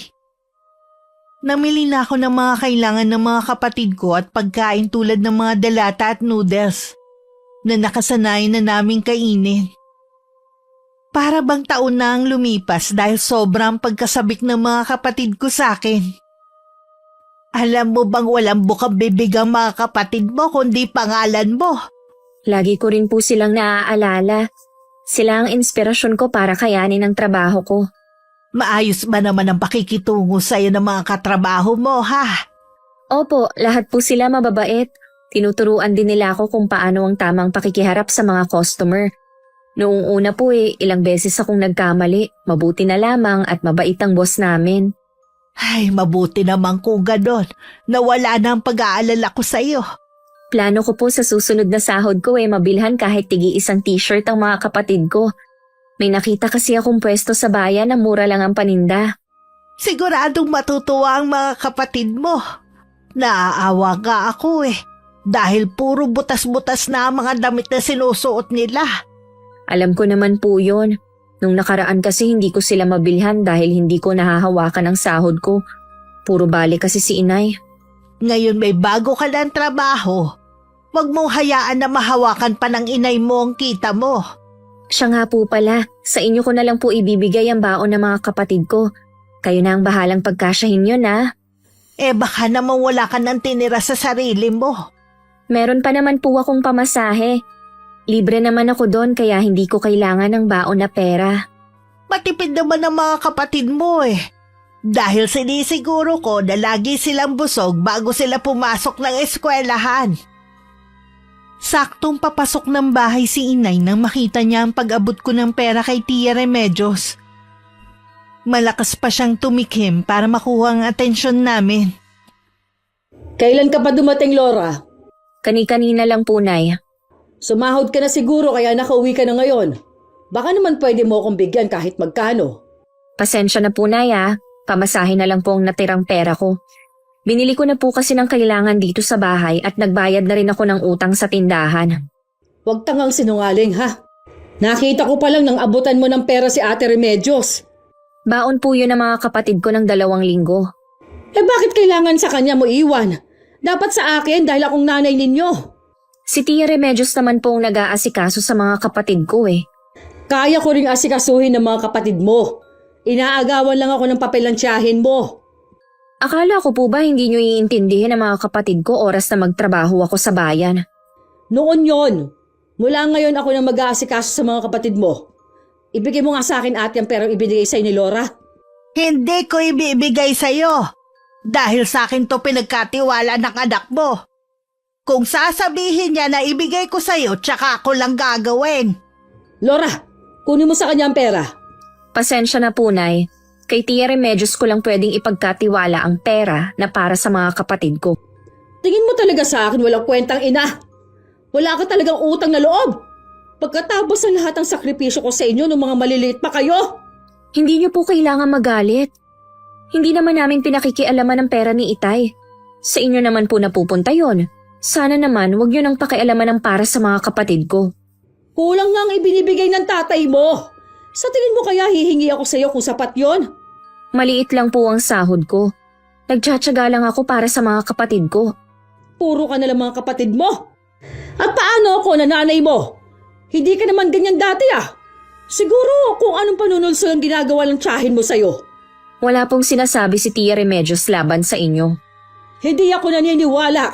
Namili na ako ng mga kailangan ng mga kapatid ko at pagkain tulad ng mga dalata at noodles na nakasanayan na naming kainin. Para bang taon na ang lumipas dahil sobrang pagkasabik ng mga kapatid ko sa akin. Alam mo bang walang bukang bibig ang mga kapatid mo kundi pangalan mo? Lagi ko rin po silang naaalala. Sila ang inspirasyon ko para kayanin ang trabaho ko. Maayos ba naman ang pakikitungo sa'yo ng mga katrabaho mo, ha? Opo, lahat po sila mababait. Tinuturuan din nila ako kung paano ang tamang pakikiharap sa mga customer. Noong una po ilang beses akong nagkamali. Mabuti na lamang at mabait ang boss namin. Ay, mabuti naman kung ganon. Nawala na ang pag-aalala ko sa'yo. Plano ko po sa susunod na sahod ko mabilhan kahit tigi-1 t-shirt ang mga kapatid ko. May nakita kasi akong pwesto sa bayan na mura lang ang paninda. Siguradong matutuwa ang mga kapatid mo. Naaawa nga ako dahil puro butas-butas na ang mga damit na sinusuot nila. Alam ko naman po yun. Nung nakaraan kasi hindi ko sila mabilhan dahil hindi ko nahahawakan ang sahod ko. Puro bali kasi si Inay. Ngayon may bago ka ng trabaho. Huwag mong hayaan na mahawakan pa ng inay mo ang kita mo. Siya nga po pala, sa inyo ko na lang po ibibigay ang baon ng mga kapatid ko. Kayo na ang bahalang pagkasyahin yun Baka naman wala ka nang tinira sa sarili mo. Meron pa naman po akong pamasahe. Libre naman ako doon kaya hindi ko kailangan ng baon na pera. Matipid naman ang mga kapatid mo Dahil sinisiguro ko na lagi silang busog bago sila pumasok ng eskwelahan. Saktong papasok ng bahay si inay nang makita niya ang pag-abot ko ng pera kay Tia Remedios. Malakas pa siyang tumikim para makuha ang atensyon namin. Kailan ka pa dumating, Laura? Kani-kanina lang po, Nay. Sumahod ka na siguro kaya nakauwi ka na ngayon. Baka naman pwede mo akong bigyan kahit magkano. Pasensya na po, Nay Pamasahe na lang po ang natirang pera ko. Binili ko na po kasi ng kailangan dito sa bahay at nagbayad na rin ako ng utang sa tindahan. Huwag tangang sinungaling ha. Nakita ko pa lang nang abutan mo ng pera si Ate Remedios. Baon po yun ng mga kapatid ko ng 2 linggo. Bakit kailangan sa kanya mo iwan? Dapat sa akin dahil akong nanay ninyo. Si Tia Remedios naman po ang nag-aasikaso sa mga kapatid ko Kaya ko ring asikasuhin ng mga kapatid mo. Inaagawan lang ako ng papelansyahin mo. Akala ko po ba hindi nyo iintindihin ng mga kapatid ko oras na magtrabaho ako sa bayan? Noon yon. Mula ngayon ako nang mag-aasikaso sa mga kapatid mo. Ibigay mo nga sa akin ate ang perang ibinigay sa'yo ni Laura. Hindi ko ibibigay sa'yo. Dahil sa akin to pinagkatiwala ng anak mo. Kung sasabihin niya na ibigay ko sa'yo, tsaka ako lang gagawin. Laura, kunin mo sa kanya ang pera. Pasensya na po, Nay. Kay Tia Remedios ko lang pwedeng ipagkatiwala ang pera na para sa mga kapatid ko. Tingin mo talaga sa akin walang kwentang ina. Wala ka talagang utang na loob. Pagkatapos ng lahat ng sakripisyo ko sa inyo nung mga maliliit pa kayo. Hindi niyo po kailangan magalit. Hindi naman namin pinakikialaman ang pera ni Itay. Sa inyo naman po napupunta yon. Sana naman wag niyo nang pakialaman ang para sa mga kapatid ko. Kulang nga ang ibinibigay ng tatay mo. Sa tingin mo kaya hihingi ako sa iyo kung sapat yon? Maliit lang po ang sahod ko. Nagtsatsaga lang ako para sa mga kapatid ko. Puro ka na lang mga kapatid mo. At paano ako na nanay mo? Hindi ka naman ganyan dati Siguro kung anong panunulso ang ginagawa ng tiyahin mo sa'yo. Wala pong sinasabi si Tia Remedios laban sa inyo. Hindi ako naniniwala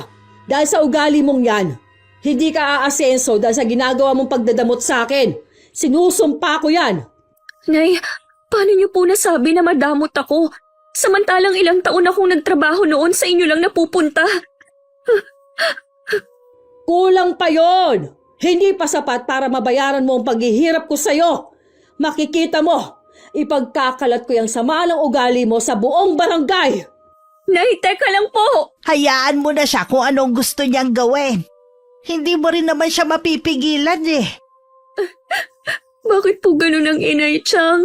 dahil sa ugali mong yan. Hindi ka aasenso dahil sa ginagawa mong pagdadamot sa akin. Sinusumpa ko yan. Nay, paano niyo po nasabi na madamot ako? Samantalang ilang taon akong nagtrabaho noon sa inyo lang napupunta. Kulang pa yon. Hindi pa sapat para mabayaran mo ang paghihirap ko sa'yo. Makikita mo, ipagkakalat ko yung samalang ugali mo sa buong barangay. Nay, teka lang po. Hayaan mo na siya kung anong gusto niyang gawin. Hindi mo rin naman siya mapipigilan Bakit po ganun ang inay, Chang?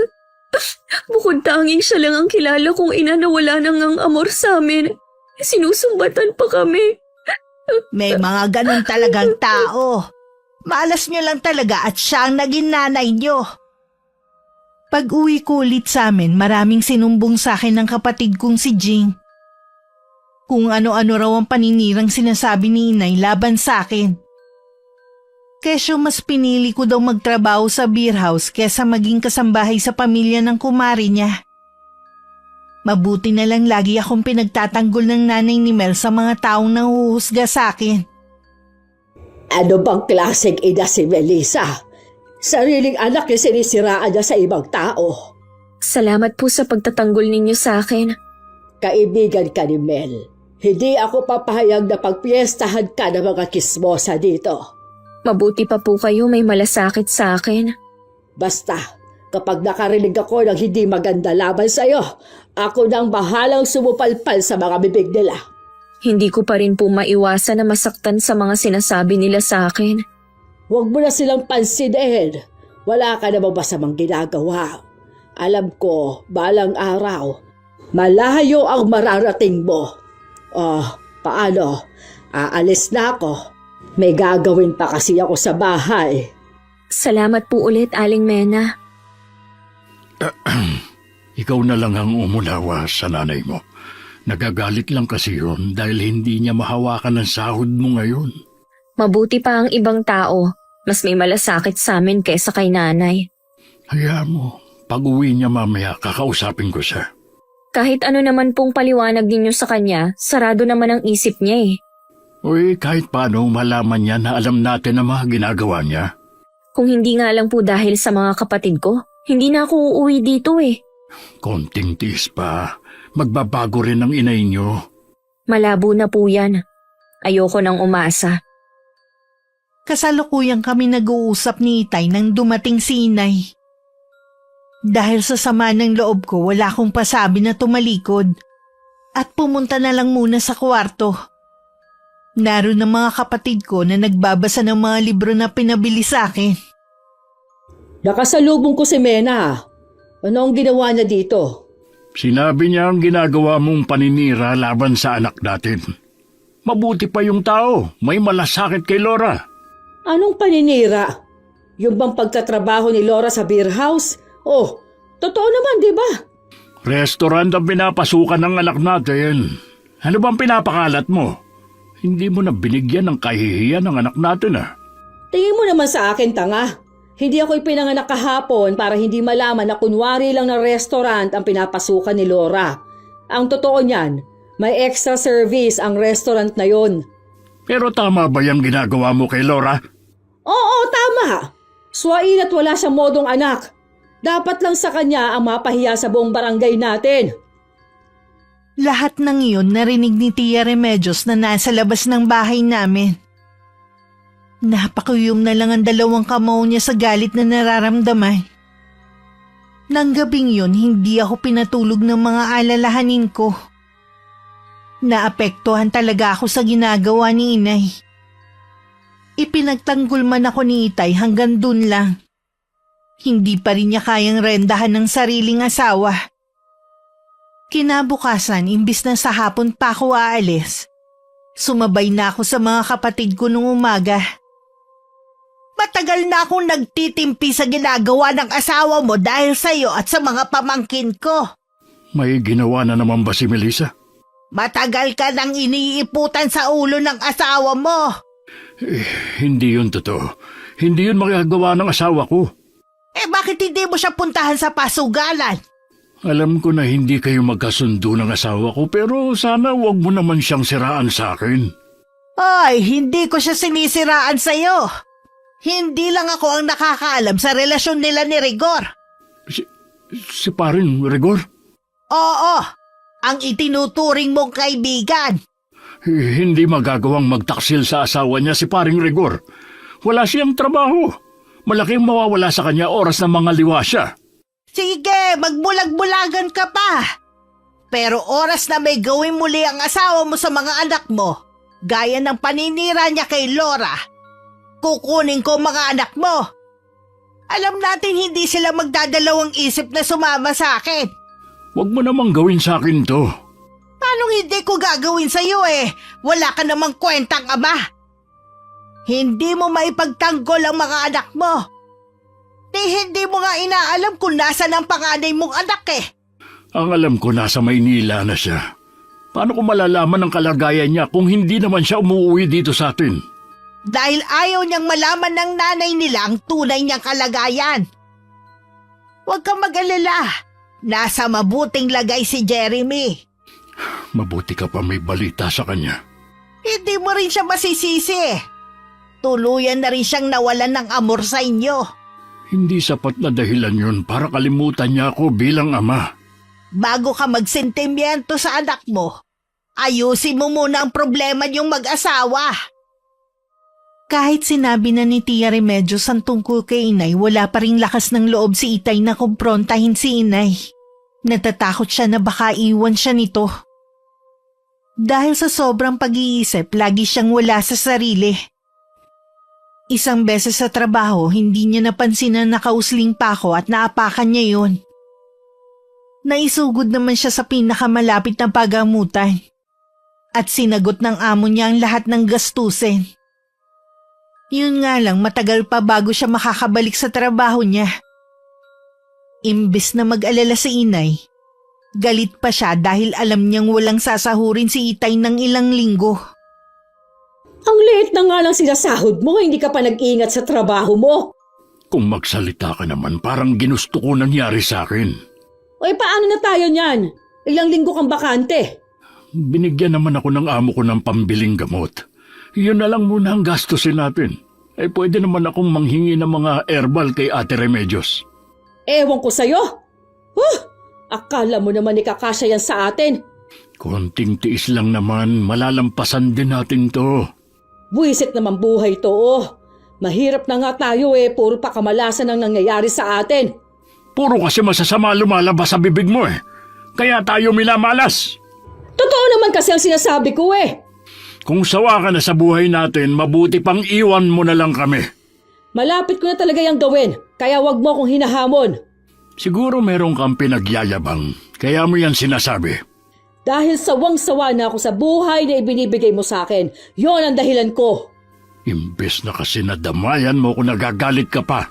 Bukod tanging siya lang ang kilala kong ina na wala nang ang amor sa amin. Sinusumbatan pa kami. May mga ganun talagang tao. Malas niyo lang talaga at siya ang naging nanay niyo. Pag-uwi ko ulit sa amin, maraming sinumbong sa akin ng kapatid kong si Jing. Kung ano-ano raw ang paninirang sinasabi ni inay laban sa akin. Kesyo mas pinili ko daw magtrabaho sa beer house kesa maging kasambahay sa pamilya ng kumari niya. Mabuti na lang lagi akong pinagtatanggol ng nanay ni Mel sa mga taong nanghuhusga sa akin. Ano bang klaseng ina si Melissa? Sariling anak yung sinisiraan niya sa ibang tao. Salamat po sa pagtatanggol ninyo sa akin. Kaibigan ka ni Mel. Hindi ako papahayag na pagpiestahan ka ng mga kismosa dito. Mabuti pa po kayo may malasakit sa akin. Basta, kapag nakarinig ako ng hindi maganda laban sa'yo, ako nang bahalang sumupalpal sa mga bibig nila. Hindi ko pa rin po maiwasan na masaktan sa mga sinasabi nila sa akin. Huwag mo na silang pansinin. Wala ka namang masamang ginagawa. Alam ko, balang araw, malayo ang mararating mo. Paano? Aalis na ako. May gagawin pa kasi ako sa bahay. Salamat po ulit, Aling Mena. Ikaw na lang ang umulawa sa nanay mo. Nagagalit lang kasi yun dahil hindi niya mahawakan ang sahod mo ngayon. Mabuti pa ang ibang tao. Mas may malasakit sa amin kaysa kay nanay. Hayaan mo, pag uwi niya mamaya kakausapin ko siya. Kahit ano naman pong paliwanag ninyo sa kanya, sarado naman ang isip niya eh. Uy, kahit paano malaman niya na alam natin ang mga ginagawa niya. Kung hindi nga lang po dahil sa mga kapatid ko, hindi na ako uuwi dito eh. Konting tiis pa. Magbabago rin ang inay niyo. Malabo na po yan. Ayoko nang umasa. Kasalukuyang kami nag-uusap ni Itay nang dumating si Inay. Dahil sa sama ng loob ko, wala akong pasabi na tumalikod at pumunta na lang muna sa kwarto. Naroon ang mga kapatid ko na nagbabasa ng mga libro na pinabili sa akin. Nakasalubong ko si Mena. Ano ang ginawa niya dito? Sinabi niya ang ginagawa mong paninira laban sa anak natin. Mabuti pa yung tao. May malasakit kay Laura. Anong paninira? Yung bang pagtatrabaho ni Laura sa beer house? Oh, totoo naman, di ba? Restaurant ang pinapasukan ng anak natin. Ano bang pinapakalat mo? Hindi mo na binigyan ng kahihiyan ng anak natin Tingin mo naman sa akin, tanga. Hindi ako ipinanganak kahapon para hindi malaman na kunwari lang na restaurant ang pinapasukan ni Laura. Ang totoo niyan, may extra service ang restaurant na yon. Pero tama ba yung ginagawa mo kay Laura? Oo, tama. Swain at wala siyang modong anak. Dapat lang sa kanya ang mapahiya sa buong barangay natin. Lahat ng iyon narinig ni Tia Remedios na nasa labas ng bahay namin. Napakuyom na lang ang dalawang kamao niya sa galit na nararamdaman. Nang gabing yun, hindi ako pinatulog ng mga alalahanin ko. Naapektuhan talaga ako sa ginagawa ni Inay. Ipinagtanggol man ako ni Itay hanggang dun lang. Hindi pa rin niya kayang rendahan ng sariling asawa. Kinabukasan, imbis na sa hapon pa ako aalis, sumabay na ako sa mga kapatid ko nung umaga. Matagal na akong nagtitimpi sa ginagawa ng asawa mo dahil sa'yo at sa mga pamangkin ko. May ginawa na naman ba si Melissa? Matagal ka nang iniiputan sa ulo ng asawa mo. Hindi yun totoo. Hindi yun magagawa ng asawa ko. Bakit hindi mo siya puntahan sa pasugalan? Alam ko na hindi kayo magkasundo ng asawa ko pero sana wag mo naman siyang siraan sa akin. Ay, hindi ko siya sinisiraan sa'yo. Hindi lang ako ang nakakaalam sa relasyon nila ni Rigor. Si paring Rigor? Oo, ang itinuturing mong kaibigan. Hindi magagawang magtaksil sa asawa niya si paring Rigor. Wala siyang trabaho. Malaking mawawala sa kanya oras ng mga liwa siya. Sige, magbulag-bulagan ka pa. Pero oras na may gawin muli ang asawa mo sa mga anak mo, gaya ng paninira niya kay Laura, kukunin ko mga anak mo. Alam natin hindi sila magdadalawang isip na sumama sa akin. Huwag mo namang gawin sa akin to. Paano hindi ko gagawin sa'yo Wala ka namang kwentang ama. Hindi mo maipagtanggol ang mga anak mo. Hindi mo nga inaalam kung nasa ang panganay mong anak Ang alam ko nasa Maynila na siya. Paano ko malalaman ang kalagayan niya kung hindi naman siya umuwi dito sa atin? Dahil ayaw niyang malaman ng nanay nila ang tunay niyang kalagayan. Huwag kang mag-alala. Nasa mabuting lagay si Jeremy. Mabuti ka pa may balita sa kanya. Hindi mo rin siya masisisi. Tuluyan na rin siyang nawalan ng amor sa inyo. Hindi sapat na dahilan yun para kalimutan niya ako bilang ama. Bago ka magsentimiento sa anak mo, ayusin mo muna ang problema niyong mag-asawa. Kahit sinabi na ni Tia Remedios ang tungkol kay Inay, wala pa ring lakas ng loob si Itay na kumprontahin si Inay. Natatakot siya na baka iwan siya nito. Dahil sa sobrang pag-iisip, lagi siyang wala sa sarili. Isang beses sa trabaho, hindi niya napansin na nakausling pa ako at naapakan niya yun. Naisugod naman siya sa pinakamalapit na pagamutan. At sinagot ng amo niya ang lahat ng gastusin. Yun nga lang, matagal pa bago siya makakabalik sa trabaho niya. Imbes na mag-alala si Inay, galit pa siya dahil alam niyang walang sasahurin si Itay ng ilang linggo. Ang liit na nga lang sinasahod mo, hindi ka pa nag-ingat sa trabaho mo. Kung magsalita ka naman, parang ginusto ko nangyari sa akin. O paano na tayo niyan? Ilang linggo kang bakante. Binigyan naman ako ng amo ko ng pambiling gamot. Yun na lang muna ang gastusin natin. Pwede naman akong manghingi ng mga herbal kay Ate Remedios. Ewan ko sa'yo. Akala mo naman ikakasya yan sa atin. Konting tiis lang naman, malalampasan din natin to. Buwisit naman buhay to, Mahirap na nga tayo puro pa kamalasan ang nangyayari sa atin. Puro kasi masasama lumalabas sa bibig mo Kaya tayo minamalas. Totoo naman kasi ang sinasabi ko Kung sawa ka na sa buhay natin, mabuti pang iwan mo na lang kami. Malapit ko na talaga yung gawin, kaya wag mo akong hinahamon. Siguro meron kang pinagyayabang, kaya mo yan sinasabi. Dahil sawang-sawa na ako sa buhay na ibinibigay mo sa akin, yon ang dahilan ko. Imbes na kasi nadamayan mo kung nagagalit ka pa.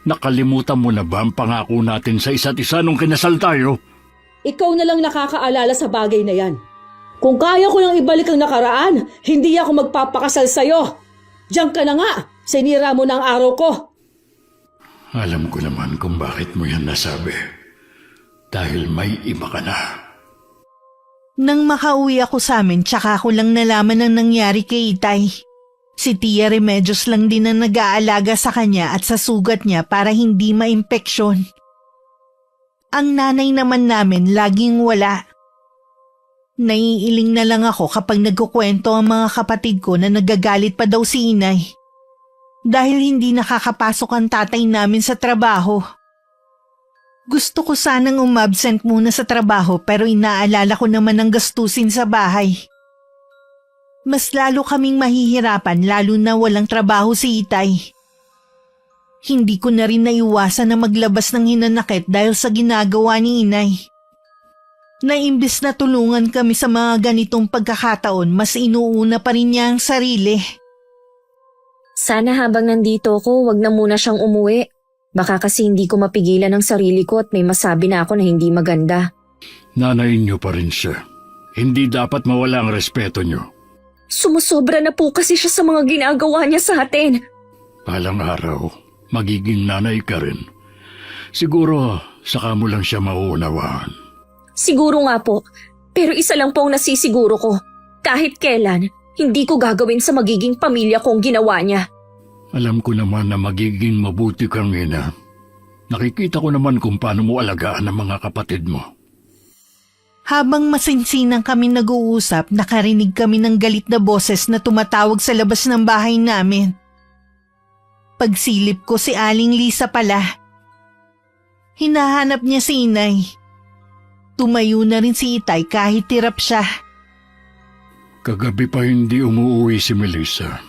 Nakalimutan mo na ba ang pangako natin sa isa't isa nung kinasal tayo? Ikaw na lang nakakaalala sa bagay na yan. Kung kaya ko lang ibalik ang nakaraan, hindi ako magpapakasal sa'yo. Diyan ka na nga, sinira mo na ang araw ko. Alam ko naman kung bakit mo yan nasabi. Dahil may iba ka na. Nang makauwi ako sa amin, tsaka ko lang nalaman ang nangyari kay Itay. Si Tia Remedios lang din ang nag-aalaga sa kanya at sa sugat niya para hindi maimpeksyon. Ang nanay naman namin laging wala. Naiiling na lang ako kapag nagkukwento ang mga kapatid ko na nagagalit pa daw si Inay. Dahil hindi nakakapasok ang tatay namin sa trabaho. Gusto ko sanang umabsent muna sa trabaho pero inaalala ko naman ang gastusin sa bahay. Mas lalo kaming mahihirapan lalo na walang trabaho si Itay. Hindi ko na rin naiwasan na maglabas ng hinanakit dahil sa ginagawa ni Inay. Na imbis na tulungan kami sa mga ganitong pagkakataon, mas inuuna pa rin niya ang sarili. Sana habang nandito ako, wag na muna siyang umuwi. Baka kasi hindi ko mapigilan ang sarili ko at may masabi na ako na hindi maganda. Nanay niyo pa rin siya. Hindi dapat mawala ang respeto niyo. Sumusobra na po kasi siya sa mga ginagawa niya sa atin. Balang araw, magiging nanay ka rin. Siguro, saka mo lang siya mauunawaan. Siguro nga po, pero isa lang po ang nasisiguro ko. Kahit kailan, hindi ko gagawin sa magiging pamilya ko ang ginawa niya. Alam ko naman na magiging mabuti kang ina. Nakikita ko naman kung paano mo alagaan ang mga kapatid mo. Habang masinsinang kami nag-uusap, nakarinig kami ng galit na boses na tumatawag sa labas ng bahay namin. Pagsilip ko si Aling Lisa pala. Hinahanap niya si Inay. Tumayo na rin si Itay kahit tirap siya. Kagabi pa hindi umuwi si Melissa.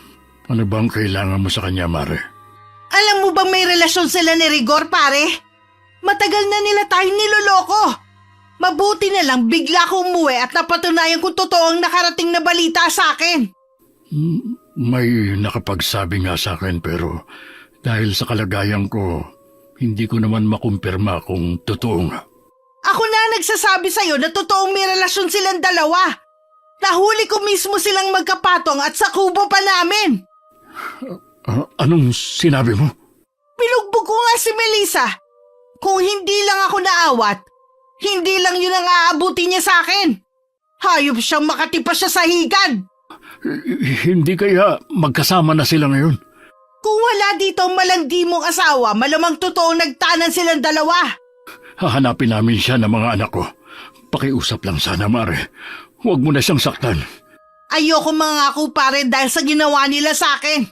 Ano bang kailangan mo sa kanya, Mare? Alam mo bang may relasyon sila ni Rigor, pare? Matagal na nila tayong niloloko. Mabuti na lang bigla ko umuwi at napatunayan kung totoo ang nakarating na balita sa akin. May nakapagsabi nga sa akin pero dahil sa kalagayan ko, hindi ko naman makumpirma kung totoo nga. Ako na nagsasabi sa'yo na totoong may relasyon silang dalawa. Nahuli ko mismo silang magkapatong at sa kubo pa namin. Anong sinabi mo? Binugbog ko nga si Melissa. Kung hindi lang ako naawat, hindi lang yun ang aabuti niya sa akin. Hayop siyang makatipa siya sa higad. Hindi kaya magkasama na sila ngayon? Kung wala dito ang malandi mong asawa, malamang totoong nagtanan silang dalawa. Hahanapin namin siya ng mga anak ko. Pakiusap lang sana, Mare. Huwag mo na siyang saktan. Ayoko mangako pare dahil sa ginawa nila sa akin.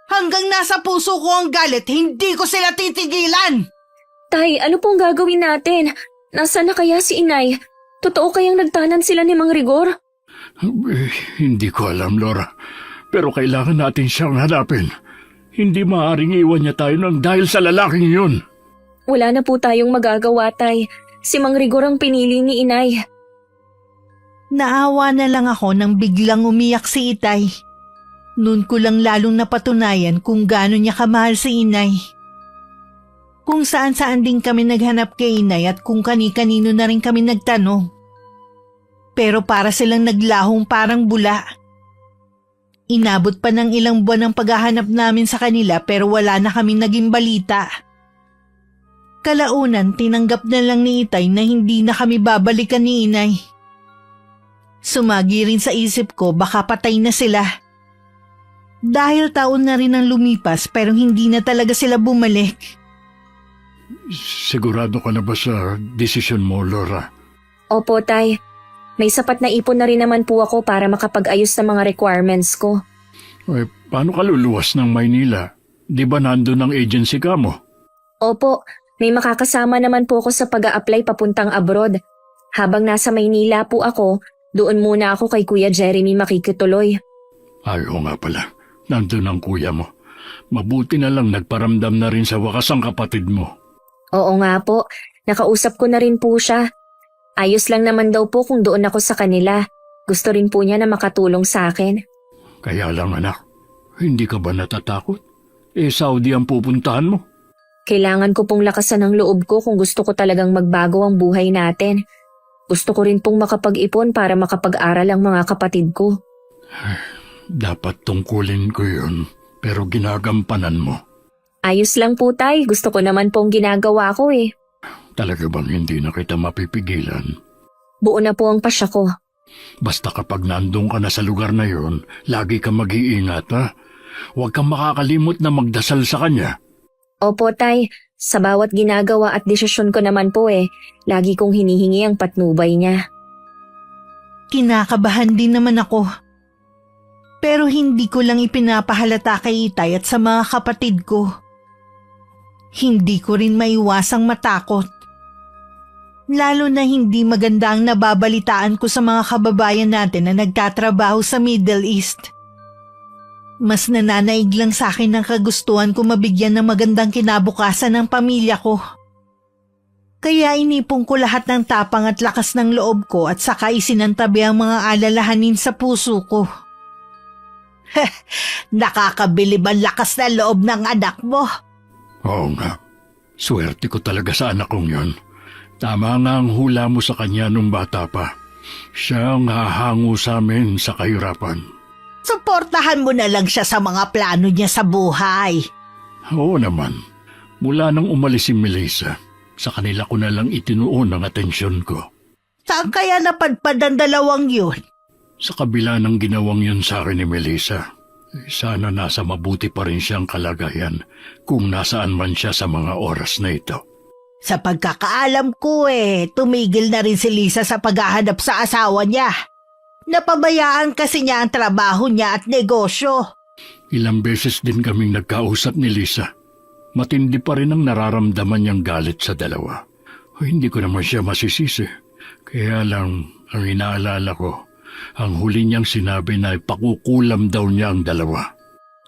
Hanggang nasa puso ko ang galit, hindi ko sila titigilan. Tay, ano pong gagawin natin? Nasaan na kaya si Inay? Totoo kayang nagtanan sila ni Mang Rigor? Hindi ko alam, Laura. Pero kailangan natin siyang hanapin. Hindi maaaring iwan niya tayo nang dahil sa lalaking yun. Wala na po tayong magagawa, Tay. Si Mang Rigor ang pinili ni Inay. Naawa na lang ako nang biglang umiyak si Itay. Noon ko lang lalong napatunayan kung gaano niya kamahal si Inay. Kung saan-saan din kami naghanap kay Inay at kung kani-kanino na rin kami nagtanong. Pero para silang naglahong parang bula. Inabot pa ng ilang buwan ang paghahanap namin sa kanila pero wala na kaming naging balita. Kalaunan, tinanggap na lang ni Itay na hindi na kami babalikan ni Inay. Sumagi rin sa isip ko baka patay na sila. Dahil taon na rin ang lumipas pero hindi na talaga sila bumalik. Sigurado ka na ba sa desisyon mo, Laura? Opo, Tay. May sapat na ipon na rin naman po ako para makapag-ayos ng mga requirements ko. Paano ka luluwas ng Maynila? Di ba nandun ang agency ka mo? Opo, may makakasama naman po ako sa pag-a-apply papuntang abroad. Habang nasa Maynila po ako, doon muna ako kay Kuya Jeremy makikituloy. Oo nga pala, nandun ang kuya mo. Mabuti na lang nagparamdam na rin sa wakas ang kapatid mo. Oo nga po, nakausap ko na rin po siya. Ayos lang naman daw po kung doon ako sa kanila. Gusto rin po niya na makatulong sa akin. Kaya lang anak, hindi ka ba natatakot? Saudi ang pupuntahan mo. Kailangan ko pong lakasan ang loob ko kung gusto ko talagang magbago ang buhay natin. Gusto ko rin pong makapag-ipon para makapag-aral ang mga kapatid ko. Dapat tungkulin ko yun, pero ginagampanan mo. Ayos lang po, Tay. Gusto ko naman pong ginagawa ko eh. Talaga bang hindi na kita mapipigilan? Buo na po ang pasya ko. Basta kapag nandun ka na sa lugar na yun, lagi ka mag-iingat ha. Huwag kang makakalimot na magdasal sa kanya. Opo, Tay. Sa bawat ginagawa at desisyon ko naman po lagi kong hinihingi ang patnubay niya. Kinakabahan din naman ako. Pero hindi ko lang ipinapahalata kay Itay at sa mga kapatid ko. Hindi ko rin maiwasang matakot. Lalo na hindi maganda ang nababalitaan ko sa mga kababayan natin na nagtatrabaho sa Middle East. Mas nananaig lang sa akin ang kagustuhan ko mabigyan ng magandang kinabukasan ng pamilya ko. Kaya inipon ko lahat ng tapang at lakas ng loob ko at saka isinantabi ang mga alalahanin sa puso ko. Nakakabilib ang lakas na loob ng anak mo. Oo nga, swerte ko talaga sa anak kong yun. Tama nga ang hula mo sa kanya nung bata pa. Siya ang hahango sa amin sa kahirapan. Suportahan mo na lang siya sa mga plano niya sa buhay. Oo naman. Mula nang umalis si Melissa, sa kanila ko na lang itinuon ang atensyon ko. Saan kaya napadpad ang dalawang yun? Sa kabila ng ginawang yun sa akin ni Melissa, sana nasa mabuti pa rin siyang kalagayan kung nasaan man siya sa mga oras na ito. Sa pagkakaalam ko tumigil na rin si Lisa sa paghahanap sa asawa niya. Napabayaan kasi niya ang trabaho niya at negosyo. Ilang beses din kaming nagkausap ni Lisa. Matindi pa rin ang nararamdaman niyang galit sa dalawa. Hindi ko naman siya masisisi. Kaya lang, ang inaalala ko, ang huli niyang sinabi na ipakukulam daw niya ang dalawa.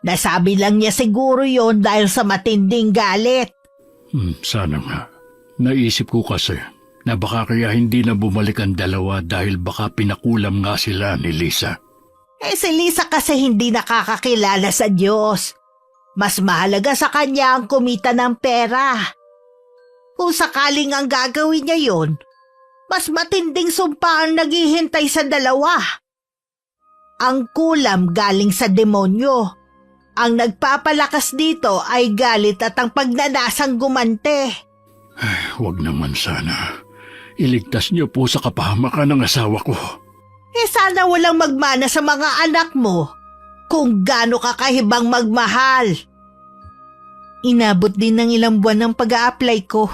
Nasabi lang niya siguro yon dahil sa matinding galit. Sana nga. Naisip ko kasi na baka kaya hindi na bumalik ang dalawa dahil baka pinakulam nga sila ni Lisa. Si Lisa kasi hindi nakakakilala sa Diyos. Mas mahalaga sa kanya ang kumita ng pera. Kung sakaling ang gagawin niya yon, mas matinding sumpa ang naghihintay sa dalawa. Ang kulam galing sa demonyo. Ang nagpapalakas dito ay galit at ang pagnanasang gumante. Huwag naman sana. Iligtas niyo po sa kapahamakan ng asawa ko. Sana walang magmana sa mga anak mo kung gaano ka kahibang magmahal. Inabot din ng ilang buwan ang pag-a-apply ko.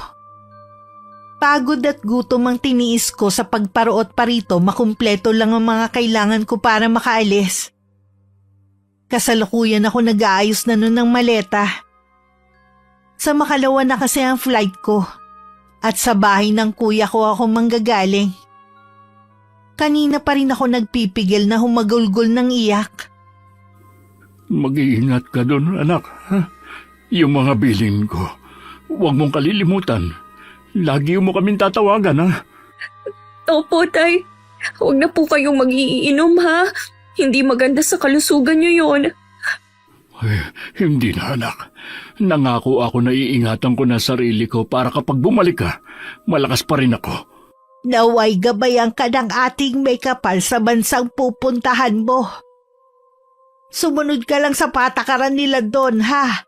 Pagod at gutom ang tiniis ko sa pagparuot pa rito, makumpleto lang ang mga kailangan ko para makaalis. Kasalukuyan ako nag-aayos na nun ng maleta. Sa makalawa na kasi ang flight ko at sa bahay ng kuya ko ako manggagaling. Kanina pa rin ako nagpipigil na humagulgol ng iyak. Mag-iingat ka doon, anak. Ha? Yung mga bilin ko, huwag mong kalilimutan. Lagi mo kaming tatawagan, ha? Opo, Tay. Huwag na po kayong mag-iinom, ha? Hindi maganda sa kalusugan niyo yon. Hindi na, anak. Nangako ako na iingatan ko na sarili ko para kapag bumalik ka, malakas pa rin ako. Naway gabayan ka ng ating may kapal sa bansang pupuntahan mo. Sumunod ka lang sa patakaran nila doon, ha?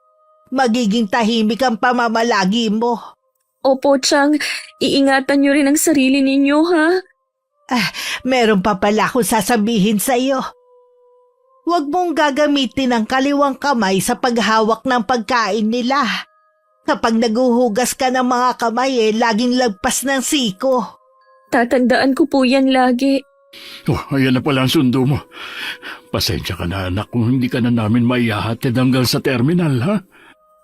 Magiging tahimik ang pamamalagi mo. Opo, Chang. Iingatan niyo rin ang sarili ninyo, ha? Meron pa pala akong sasabihin sa iyo. Huwag mong gagamitin ang kaliwang kamay sa paghawak ng pagkain nila. Kapag naguhugas ka ng mga kamay laging lagpas ng siko. Tatandaan ko po yan lagi. Oh, ayan na pala ang sundo mo. Pasensya ka na anak kung hindi ka na namin maihahatid hanggang sa terminal, ha?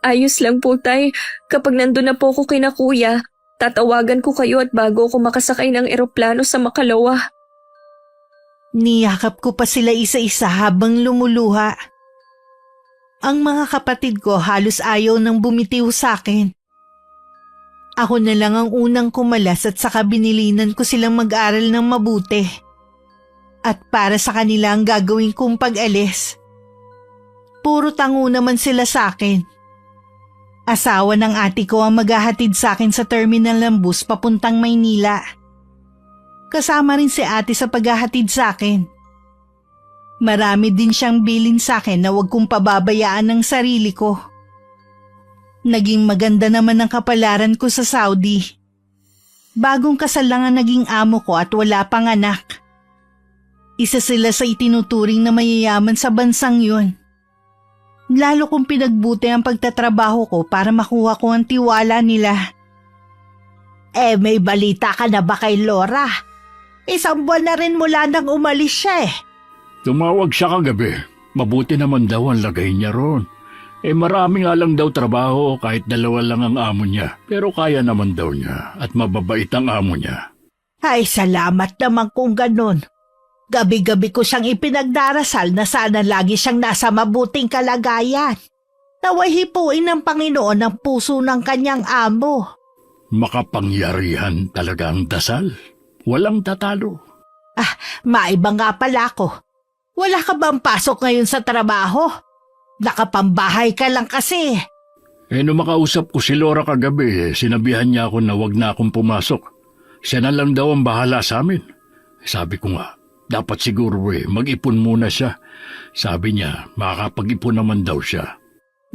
Ayos lang po, Tay. Kapag nandun na po ko kina Kuya, tatawagan ko kayo at bago ako makasakay ng eroplano sa Makalawa. Niyakap ko pa sila isa-isa habang lumuluha. Ang mga kapatid ko halos ayaw nang bumitiw sa akin. Ako na lang ang unang kumalas at saka binilinan ko silang mag-aral ng mabuti. At para sa kanila ang gagawin kong pag-alis. Puro tango naman sila sa akin. Asawa ng ate ko ang maghahatid sa akin sa terminal ng bus papuntang Maynila. Kasama rin si ate sa paghahatid sa akin. Marami din siyang bilin sa akin na huwag kong pababayaan ng sarili ko. Naging maganda naman ang kapalaran ko sa Saudi. Bagong kasal lang ang naging amo ko at wala pang anak. Isa sila sa itinuturing na mayayaman sa bansang yun. Lalo kong pinagbuti ang pagtatrabaho ko para makuha ko ang tiwala nila. May balita ka na ba kay Laura? 1 buwan na rin mula nang umalis siya Tumawag siya kagabi. Mabuti naman daw ang lagay niya ron. Marami nga lang daw trabaho kahit 2 lang ang amo niya. Pero kaya naman daw niya at mababait ang amo niya. Ay, salamat naman kung ganun. Gabi-gabi ko siyang ipinagdarasal na sana lagi siyang nasa mabuting kalagayan. Naway hipuin ng Panginoon ang puso ng kanyang amo. Makapangyarihan talaga ang dasal. Walang tatalo. Maiba nga pala ako. Wala ka bang pasok ngayon sa trabaho? Nakapambahay ka lang kasi. Nung makausap ko si Laura kagabi, sinabihan niya ako na wag na akong pumasok. Siya na lang daw ang bahala sa amin. Sabi ko nga, dapat siguro mag-ipon muna siya. Sabi niya, makakapag-ipon naman daw siya.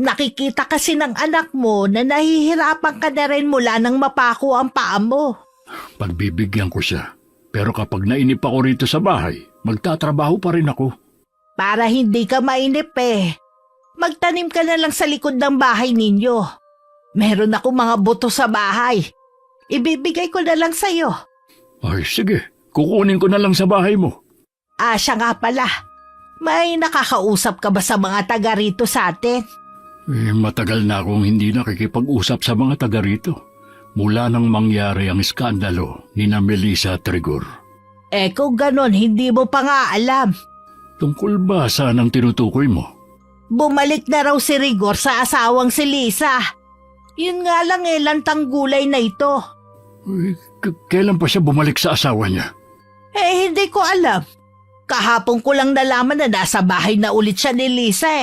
Nakikita kasi ng anak mo na nahihirapan ka na rin mula nang mapako ang paa mo. Pagbibigyan ko siya. Pero kapag nainip ako rito sa bahay, magtatrabaho pa rin ako. Para hindi ka mainip magtanim ka na lang sa likod ng bahay ninyo. Meron ako mga buto sa bahay. Ibibigay ko na lang sa'yo. Ay, sige. Kukunin ko na lang sa bahay mo. Siya nga pala. May nakakausap ka ba sa mga taga rito sa atin? Matagal na akong hindi nakikipag-usap sa mga taga rito. Mula nang mangyari ang iskandalo ni na Melissa at Rigor. Kung ganon, hindi mo pa nga alam. Tungkol ba saan ang tinutukoy mo? Bumalik na raw si Rigor sa asawang si Lisa. Yun nga lang lantang gulay na ito. Kailan pa siya bumalik sa asawa niya? Hindi ko alam. Kahapon ko lang nalaman na nasa bahay na ulit siya ni Lisa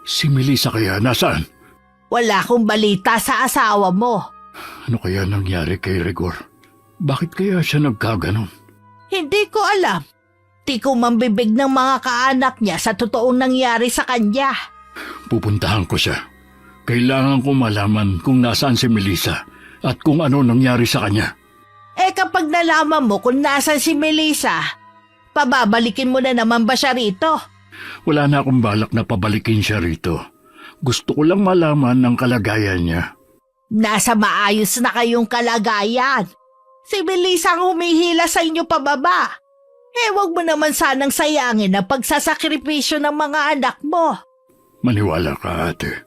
Si Melissa kaya nasaan? Wala akong balita sa asawa mo. Ano kaya nangyari kay Rigor? Bakit kaya siya nagkaganon? Hindi ko alam. Di ko mambibig ng mga kaanak niya sa totoong nangyari sa kanya. Pupuntahan ko siya. Kailangan ko malaman kung nasaan si Melissa at kung ano nangyari sa kanya. Kapag nalaman mo kung nasaan si Melissa, pababalikin mo na naman ba siya rito? Wala na akong balak na pabalikin siya rito. Gusto ko lang malaman ang kalagayan niya. Nasa maayos na kayong kalagayan. Si Melissa ang humihila sa inyo pababa. Wag mo naman sanang sayangin ang pagsasakripisyo ng mga anak mo. Maniwala ka, ate.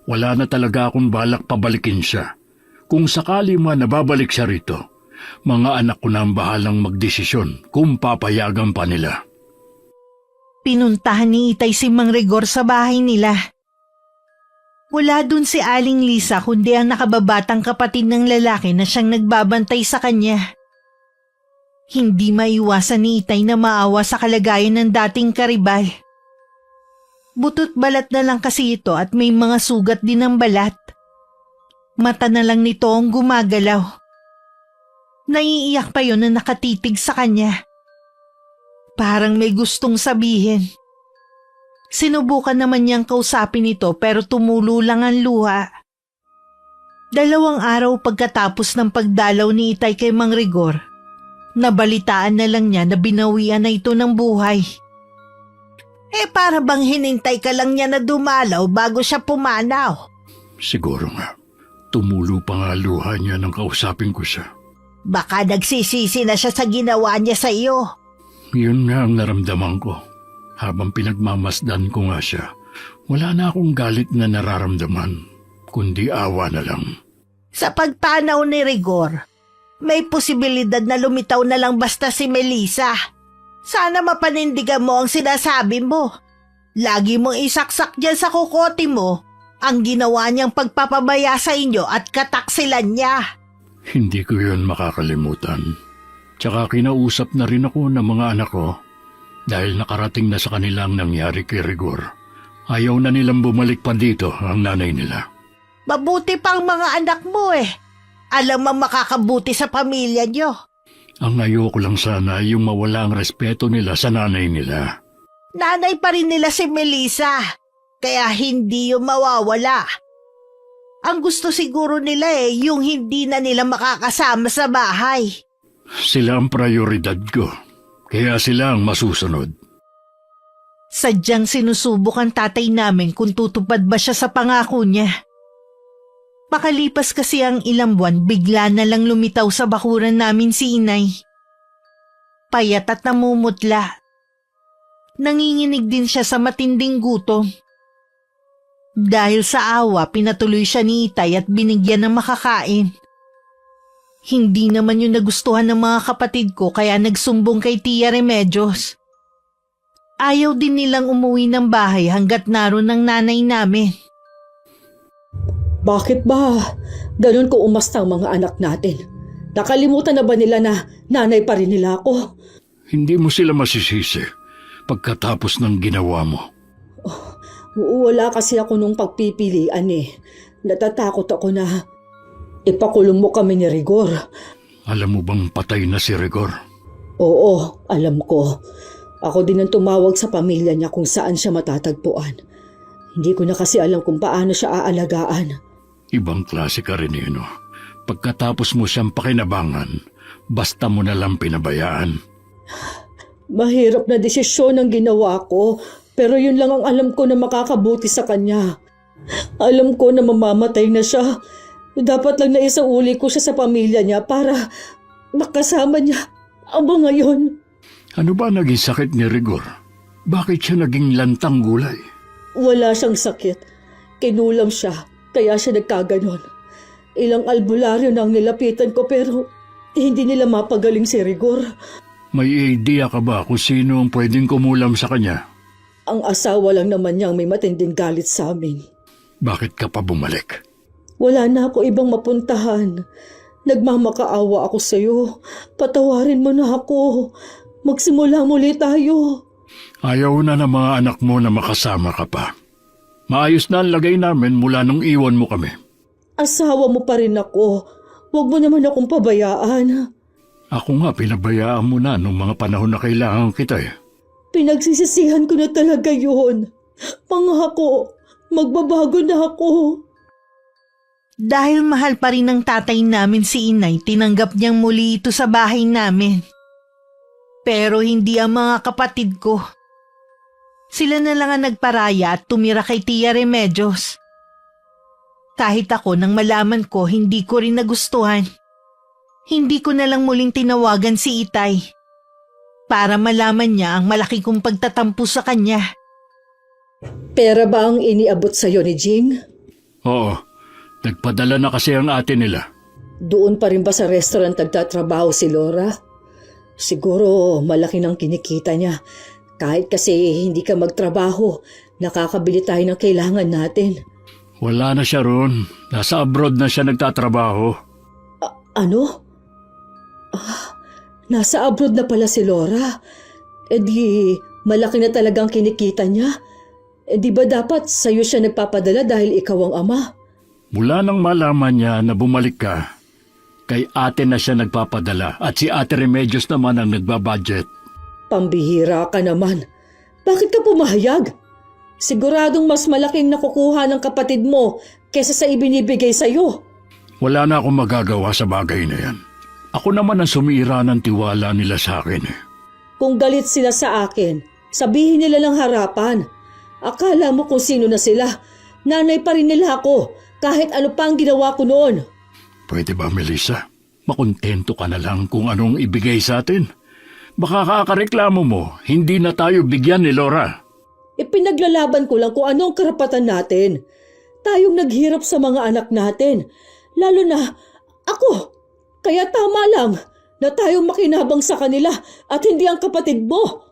Wala na talaga akong balak pabalikin siya. Kung sakali man nababalik siya rito, mga anak ko na ang bahalang magdesisyon kung papayagan pa nila. Pinuntahan ni Itay si Mang Rigor sa bahay nila. Wala dun si Aling Lisa kundi ang nakababatang kapatid ng lalaki na siyang nagbabantay sa kanya. Hindi maiwasan ni Itay na maawa sa kalagayan ng dating karibal. Butot balat na lang kasi ito at may mga sugat din ng balat. Mata na lang nito ang gumagalaw. Naiiyak pa yun na nakatitig sa kanya. Parang may gustong sabihin. Sinubukan naman niyang kausapin ito pero tumulo lang ang luha. 2 araw pagkatapos ng pagdalaw ni Itay kay Mang Rigor, nabalitaan na lang niya na binawian na ito ng buhay. Para bang hinintay ka lang niya na dumalaw bago siya pumanaw? Siguro nga. Tumulo pa nga luha niya nang kausapin ko siya. Baka nagsisisi na siya sa ginawa niya sa iyo. Yun nga ang naramdaman ko. Habang pinagmamasdan ko nga siya, wala na akong galit na nararamdaman, kundi awa na lang. Sa pagpanaw ni Rigor, may posibilidad na lumitaw na lang basta si Melissa. Sana mapanindigan mo ang sinasabi mo. Lagi mong isaksak dyan sa kukote mo ang ginawa niyang pagpapabaya sa inyo at kataksilan niya. Hindi ko yun makakalimutan. Tsaka kinausap na rin ako ng mga anak ko dahil nakarating na sa kanila ang nangyari kay Rigor. Ayaw na nilang bumalik pa dito ang nanay nila. Mabuti pa ang mga anak mo Alam mo makakabuti sa pamilya niyo. Ang ayoko lang sana yung mawala ang respeto nila sa nanay nila. Nanay pa rin nila si Melissa, kaya hindi yung mawawala. Ang gusto siguro nila yung hindi na nila makakasama sa bahay. Sila ang prioridad ko, kaya sila ang masusunod. Sadyang sinusubok ang tatay namin kung tutupad ba siya sa pangako niya. Pakalipas kasi ang ilang buwan, bigla na lang lumitaw sa bakuran namin si Inay. Payat at namumutla. Nanginginig din siya sa matinding gutom. Dahil sa awa, pinatuloy siya ni Itay at binigyan ng makakain. Hindi naman yun nagustuhan ng mga kapatid ko kaya nagsumbong kay Tia Remedios. Ayaw din nilang umuwi ng bahay hanggat naroon ng nanay namin. Bakit ba ganun ko umasta ang mga anak natin? Nakalimutan na ba nila na nanay pa rin nila ako? Hindi mo sila masisisi pagkatapos ng ginawa mo. Wala kasi ako nung pagpipilian Natatakot ako na ipakulong mo kami ni Rigor. Alam mo bang patay na si Rigor? Oo, alam ko. Ako din ang tumawag sa pamilya niya kung saan siya matatagpuan. Hindi ko na kasi alam kung paano siya aalagaan. Ibang klase ka rin no? Pagkatapos mo siyang pakinabangan, basta mo na lang pinabayaan. Mahirap na desisyon ang ginawa ko, pero yun lang ang alam ko na makakabuti sa kanya. Alam ko na mamamatay na siya. Dapat lang na isauli ko siya sa pamilya niya para makasama niya ang mga yun. Ano ba naging sakit ni Rigor? Bakit siya naging lantang gulay? Wala siyang sakit. Kinulam siya, kaya siya nagkaganon. Ilang albularyo na ang nilapitan ko pero hindi nila mapagaling si Rigor. May idea ka ba kung sino ang pwedeng kumulam sa kanya? Ang asawa lang naman niyang may matinding galit sa amin. Bakit ka pa bumalik? Wala na ako ibang mapuntahan. Nagmamakaawa ako sa iyo. Patawarin mo na ako. Magsimula muli tayo. Ayaw na ng mga anak mo na makasama ka pa. Maayos na ang lagay namin mula nung iwan mo kami. Asawa mo pa rin ako. Huwag mo naman akong pabayaan. Ako nga pinabayaan mo na nung mga panahon na kailangan kita Pinagsisisihan ko na talaga yun. Pangako, magbabago na ako. Dahil mahal pa rin ng tatay namin si Inay, tinanggap niyang muli ito sa bahay namin. Pero hindi ang mga kapatid ko. Sila na lang ang nagparaya at tumira kay Tia Remedios. Kahit ako nang malaman ko, hindi ko rin nagustuhan. Hindi ko na lang muling tinawagan si Itay para malaman niya ang malaki kong pagtatampo sa kanya. Pera ba ang iniabot sa'yo ni Jing? Oo, nagpadala na kasi ang ate nila. Doon pa rin ba sa restaurant nagtatrabaho si Laura? Siguro malaki ng kinikita niya. Kahit kasi hindi ka magtrabaho, nakakabili tayo ng kailangan natin. Wala na siya roon. Nasa abroad na siya nagtatrabaho. Ano? Nasa abroad na pala si Laura. Di malaki na talagang kinikita niya. Di ba dapat sa'yo siya nagpapadala dahil ikaw ang ama? Mula nang malaman niya na bumalik ka, kay ate na siya nagpapadala at si Ate Remedios naman ang nagbabudget. Pambihira ka naman. Bakit ka pumahayag? Siguradong mas malaking nakukuha ng kapatid mo kesa sa ibinibigay sa'yo. Wala na akong magagawa sa bagay na yan. Ako naman ang sumira ng tiwala nila sa akin eh. Kung galit sila sa akin, sabihin nila lang harapan. Akala mo kung sino na sila. Nanay pa rin nila ako, kahit ano pa ang ginawa ko noon. Pwede ba, Melissa? Makontento ka na lang kung anong ibigay sa atin. Baka kakareklamo mo, hindi na tayo bigyan ni Laura. Ipinaglalaban ko lang kung ano ang karapatan natin. Tayong naghirap sa mga anak natin. Lalo na ako. Kaya tama lang na tayong makinabang sa kanila at hindi ang kapatid mo.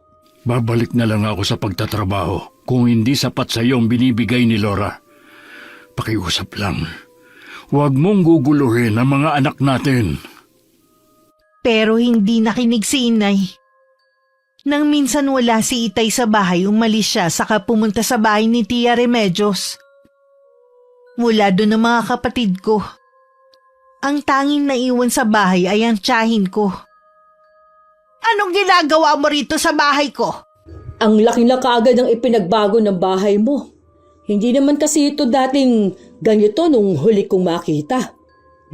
Babalik na lang ako sa pagtatrabaho kung hindi sapat sa iyo ang binibigay ni Laura. Pakiusap lang. Huwag mong guguluhin ang mga anak natin. Pero hindi nakinig si inay. Nang minsan wala si Itay sa bahay, umalis siya saka pumunta sa bahay ni Tia Remedios. Mula doon ang mga kapatid ko. Ang tanging naiwan sa bahay ay ang tiyahin ko. Anong ginagawa mo rito sa bahay ko? Ang laki na kaagad ang ipinagbago ng bahay mo. Hindi naman kasi ito dating ganito nung huli kong makita.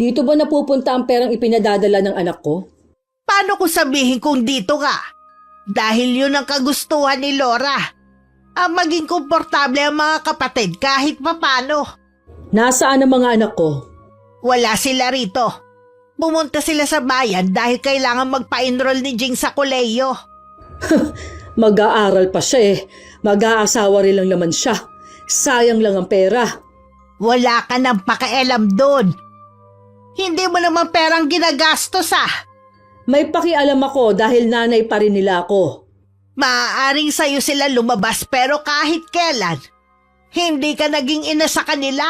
Dito ba napupunta ang perang ipinadadala ng anak ko? Paano ko sabihin kung dito ka? Dahil yun ang kagustuhan ni Laura. Ang maging komportable ang mga kapatid kahit papano. Nasaan ang mga anak ko? Wala sila rito. Pumunta sila sa bayan dahil kailangan magpa-enroll ni Jing sa kolehiyo. Mag-aaral pa siya eh. Mag-aasawa rin lang naman siya. Sayang lang ang pera. Wala ka nang pakialam doon. Hindi mo naman perang ginagastos ah. May pakialam ako dahil nanay pa rin nila ako. Maaaring sa'yo sila lumabas pero kahit kailan, hindi ka naging ina sa kanila.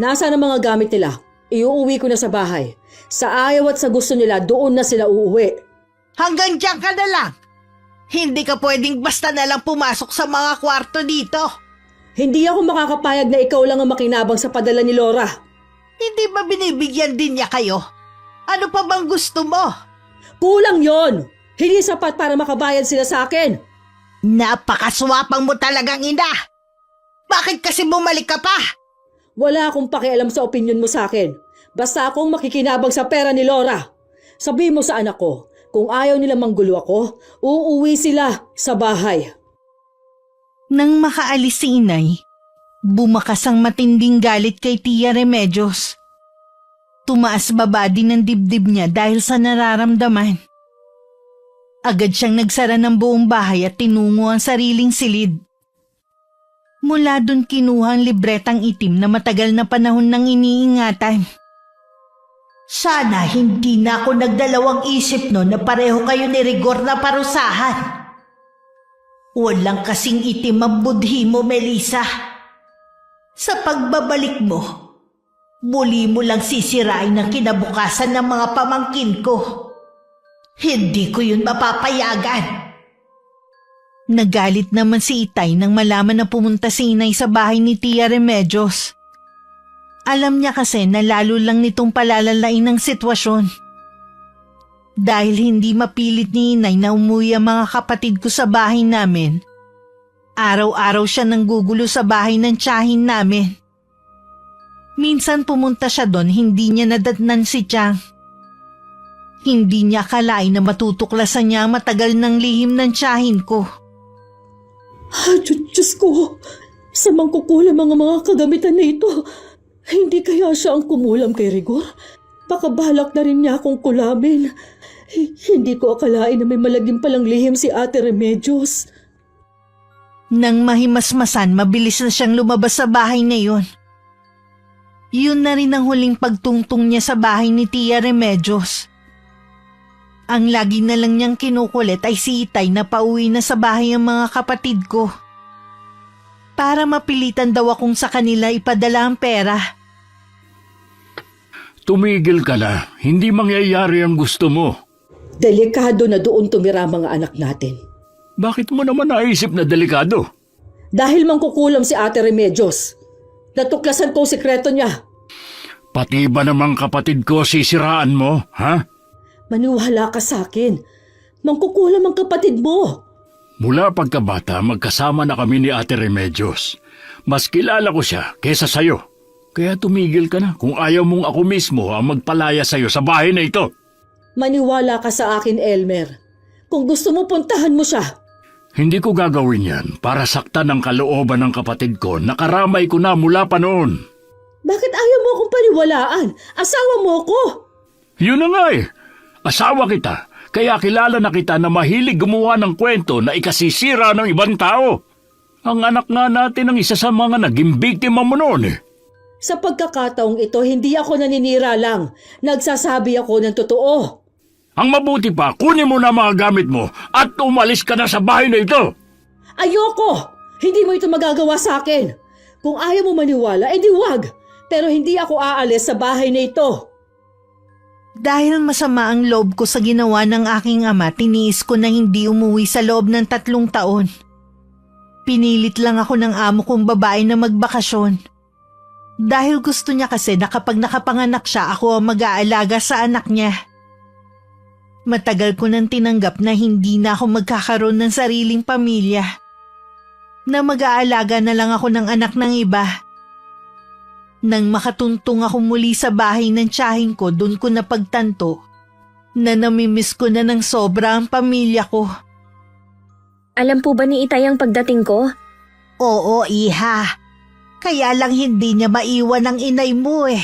Nasaan ang mga gamit nila? Iuuwi ko na sa bahay. Sa ayaw at sa gusto nila, doon na sila uuwi. Hanggang diyan ka na lang. Hindi ka pwedeng basta na lang pumasok sa mga kwarto dito. Hindi ako makakapayag na ikaw lang ang makinabang sa padala ni Laura. Hindi ba binibigyan din niya kayo? Ano pa bang gusto mo? Kulang yon. Hindi sapat para makabayad sila sa akin. Napakaswapang mo talagang ina. Bakit kasi bumalik ka pa? Wala akong pakialam sa opinyon mo sa akin. Basta akong makikinabang sa pera ni Laura. Sabi mo sa anak ko, kung ayaw nila manggulo ako, uuwi sila sa bahay. Nang makaalis si inay, bumakas ang matinding galit kay Tia Remedios. Tumaas baba din ang dibdib niya dahil sa nararamdaman. Agad siyang nagsara ng buong bahay at tinungo ang sariling silid. Mula dun kinuha ang libretang itim na matagal na panahon nang iniingatan. Sana hindi na ako nagdalawang isip no na pareho kayo ni Rigor na parusahan. Walang kasing itim ang budhi mo, Melissa. Sa pagbabalik mo, muli mo lang sisirain ang kinabukasan ng mga pamangkin ko. Hindi ko yun mapapayagan. Nagalit naman si Itay nang malaman na pumunta si inay sa bahay ni Tia Remedios. Alam niya kasi na lalo lang nitong palalalain ang sitwasyon. Dahil hindi mapilit ni inay na umuwi ang mga kapatid ko sa bahay namin, araw-araw siya nanggugulo sa bahay ng tiyahin namin. Minsan pumunta siya doon, hindi niya nadatnan si Chang. Hindi niya akalain na matutuklasan niya ang matagal ng lihim ng tiyahin ko. Diyos ko, sa mangkukulam ang mga kagamitan na ito. Hindi kaya siya ang kumulam kay Rigor? Baka balak na rin niya akong kulamin. Hindi ko akalain na may malagim palang lihim si Ate Remedios. Nang mahimasmasan, mabilis na siyang lumabas sa bahay na yun. Yun na rin ang huling pagtungtong niya sa bahay ni Tia Remedios. Ang lagi na lang niyang kinukulit ay si Itay na pauwi na sa bahay ang mga kapatid ko. Para mapilitan daw akong sa kanila ipadala ang pera. Tumigil ka na. Hindi mangyayari ang gusto mo. Delikado na doon tumira ang mga anak natin. Bakit mo naman naisip na delikado? Dahil mangkukulam si Ate Remedios. Natuklasan ko ang sikreto niya. Pati ba namang kapatid ko sisiraan mo, ha? Maniwala ka sa akin. Mangkukulam ang kapatid mo. Mula pagkabata, magkasama na kami ni Ate Remedios. Mas kilala ko siya kesa sayo. Kaya tumigil ka na kung ayaw mong ako mismo ang magpalaya sa'yo sa bahay na ito. Maniwala ka sa akin, Elmer. Kung gusto mo, puntahan mo siya. Hindi ko gagawin yan para saktan ang kalooban ng kapatid ko. Nakaramay ko na mula pa noon. Bakit ayaw mo akong paniwalaan? Asawa mo ko! Yun na nga eh. Asawa kita. Kaya kilala na kita na mahilig gumawa ng kwento na ikasisira ng ibang tao. Ang anak nga natin ang isa sa mga naging biktima mo noon eh. Sa pagkakataong ito, hindi ako naninira lang. Nagsasabi ako ng totoo. Ang mabuti pa, kunin mo na mga gamit mo at umalis ka na sa bahay na ito. Ayoko! Hindi mo ito magagawa sa akin. Kung ayaw mo maniwala, edi wag. Pero hindi ako aalis sa bahay na ito. Dahil masama ang loob ko sa ginawa ng aking ama, tiniis ko na hindi umuwi sa loob ng 3 taon. Pinilit lang ako ng amo kong babae na magbakasyon. Dahil gusto niya kasi na kapag nakapanganak siya, ako ang mag-aalaga sa anak niya. Matagal ko nang tinanggap na hindi na ako magkakaroon ng sariling pamilya. Na mag-aalaga na lang ako ng anak ng iba. Nang makatuntong ako muli sa bahay ng tiyahin ko, doon ko napagtanto na namimiss ko na ng sobra ang pamilya ko. Alam po ba ni Itay ang pagdating ko? Oo, iha. Kaya lang hindi niya maiwan ang inay mo eh.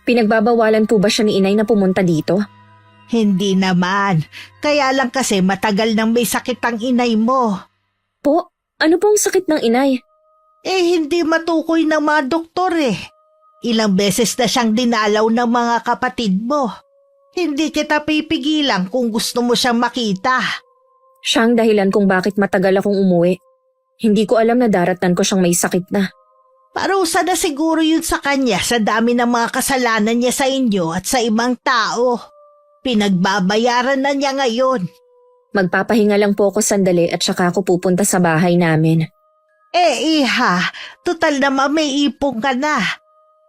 Pinagbabawalan po ba siya ni Inay na pumunta dito? Hindi naman. Kaya lang kasi matagal nang may sakit ang inay mo. Po, ano pong sakit ng Inay? Hindi matukoy ng mga doktor eh. Ilang beses na siyang dinalaw ng mga kapatid mo. Hindi kita pipigilan kung gusto mo siyang makita. Siya ang dahilan kung bakit matagal akong umuwi. Hindi ko alam na daratan ko siyang may sakit na. Parusa na siguro yun sa kanya sa dami ng mga kasalanan niya sa inyo at sa ibang tao. Pinagbabayaran na niya ngayon. Magpapahinga lang po ako sandali at saka ako pupunta sa bahay namin. Iha, total naman may ipong ka na.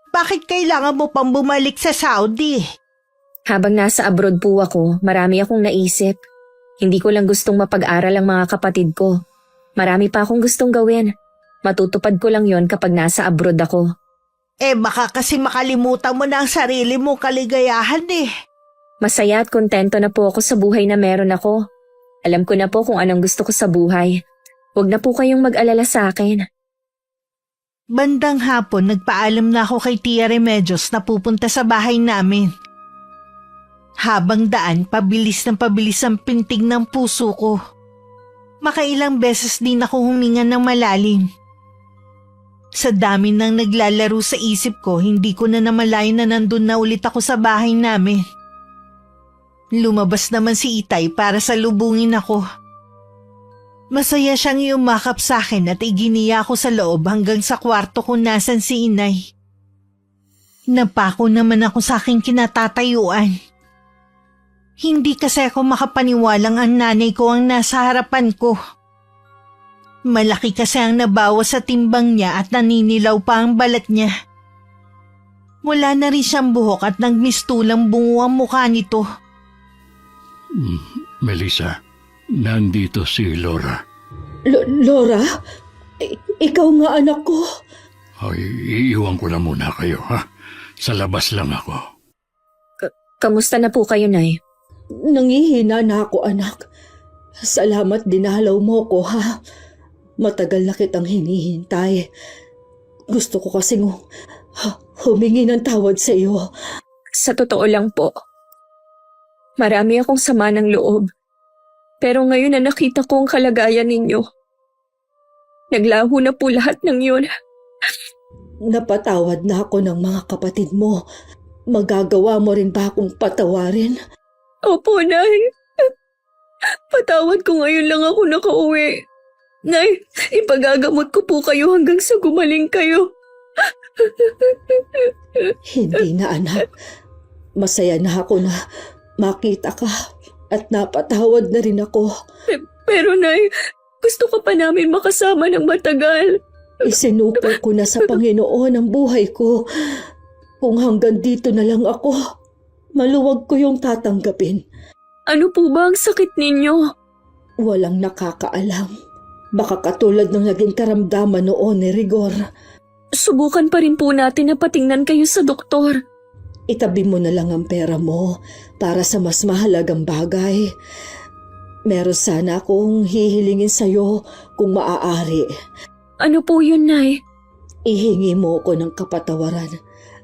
Bakit kailangan mo pang bumalik sa Saudi? Habang nasa abroad po ako, marami akong naisip. Hindi ko lang gustong mapag-aral ang mga kapatid ko. Marami pa akong gustong gawin. Matutupad ko lang yon kapag nasa abroad ako. Baka kasi makalimutan mo na ang sarili mong kaligayahan eh. Masaya at kontento na po ako sa buhay na meron ako. Alam ko na po kung anong gusto ko sa buhay. Huwag na po kayong mag-alala sa akin. Bandang hapon, nagpaalam na ako kay Tia Remedios na pupunta sa bahay namin. Habang daan, pabilis ang pintig ng puso ko. Makailang beses din ako huminga ng malalim. Sa dami ng naglalaro sa isip ko, hindi ko na namalayan na nandun na ulit ako sa bahay namin. Lumabas naman si Itay para salubungin ako. Masaya siyang yumakap sa akin at iginiya ako sa loob hanggang sa kwarto kung nasan si Inay. Napako naman ako sa aking kinatatayuan. Hindi kasi ako makapaniwalang ang nanay ko ang nasa harapan ko. Malaki kasi ang nabawas sa timbang niya at naninilaw pa ang balat niya. Wala na rin siyang buhok at nagmistulang bungo ang mukha nito. Melissa, nandito si Laura. Laura? Ikaw nga anak ko. Ay, iiwan ko na muna kayo, ha? Sa labas lang ako. Kamusta na po kayo, Nay? Nangihina na ako, anak. Salamat dinalaw mo ko, ha? Matagal na kitang hinihintay. Gusto ko kasing humingi ng tawad sa iyo. Sa totoo lang po, marami akong sama ng loob. Pero ngayon na nakita ko ang kalagayan ninyo, naglaho na po lahat ng yun. Napatawad na ako ng mga kapatid mo. Magagawa mo rin ba akong patawarin? Opo, Nay. Patawad ko ngayon lang ako nakauwi. Nay, ipagagamot ko po kayo hanggang sa gumaling kayo. Hindi na, anak. Masaya na ako na makita ka at napatawad na rin ako. Pero Nay, gusto ka pa namin makasama ng matagal. Isinupo ko na sa Panginoon ang buhay ko. Kung hanggang dito na lang ako, maluwag ko yung tatanggapin. Ano po ba ang sakit ninyo? Walang nakakaalam. Baka katulad ng naging karamdaman noon ni Rigor. subukan pa rin po natin na patingnan kayo sa doktor. Itabi mo na lang ang pera mo para sa mas mahalagang bagay. Meron sana akong hihilingin sa'yo kung maaari. Ano po yun, Nay? Ihingi mo ko ng kapatawaran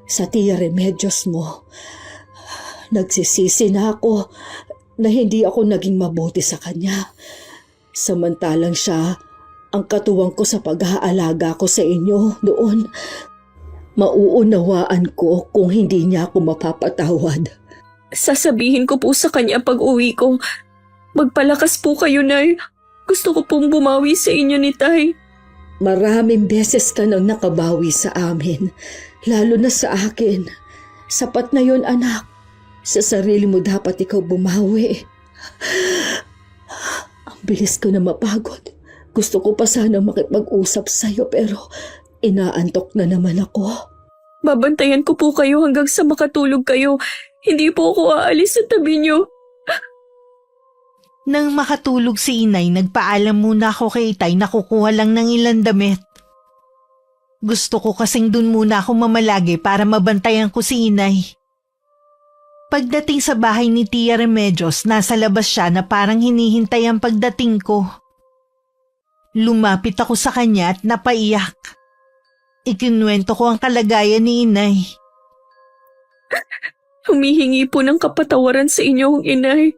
sa Tia Remedios mo. Nagsisisi na ako na hindi ako naging mabuti sa kanya. Samantalang siya ang katuwang ko sa pag-aalaga ko sa inyo noon. Mauunawaan ko kung hindi niya ako mapapatawad. Sasabihin ko po sa kanya pag uwi ko. Magpalakas po kayo, Nay. Gusto ko pong bumawi sa inyo ni Tay. Maraming beses ka nang nakabawi sa amin, lalo na sa akin. Sapat na yon, anak. Sa sarili mo dapat ikaw bumawi. Ang bilis ko na mapagod. Gusto ko pa sana makipag-usap sa'yo pero inaantok na naman ako. Babantayan ko po kayo hanggang sa makatulog kayo. Hindi po ako aalis sa tabi niyo. Nang makatulog si inay, nagpaalam muna ako kay Itay na kukuha lang ng ilang damit. Gusto ko kasing dun muna ako mamalagi para mabantayan ko si inay. Pagdating sa bahay ni Tia Remedios, nasa labas siya na parang hinihintay ang pagdating ko. Lumapit ako sa kanya at napaiyak. Ikinuwento ko ang kalagayan ni inay. Humihingi po ng kapatawaran sa inyong inay.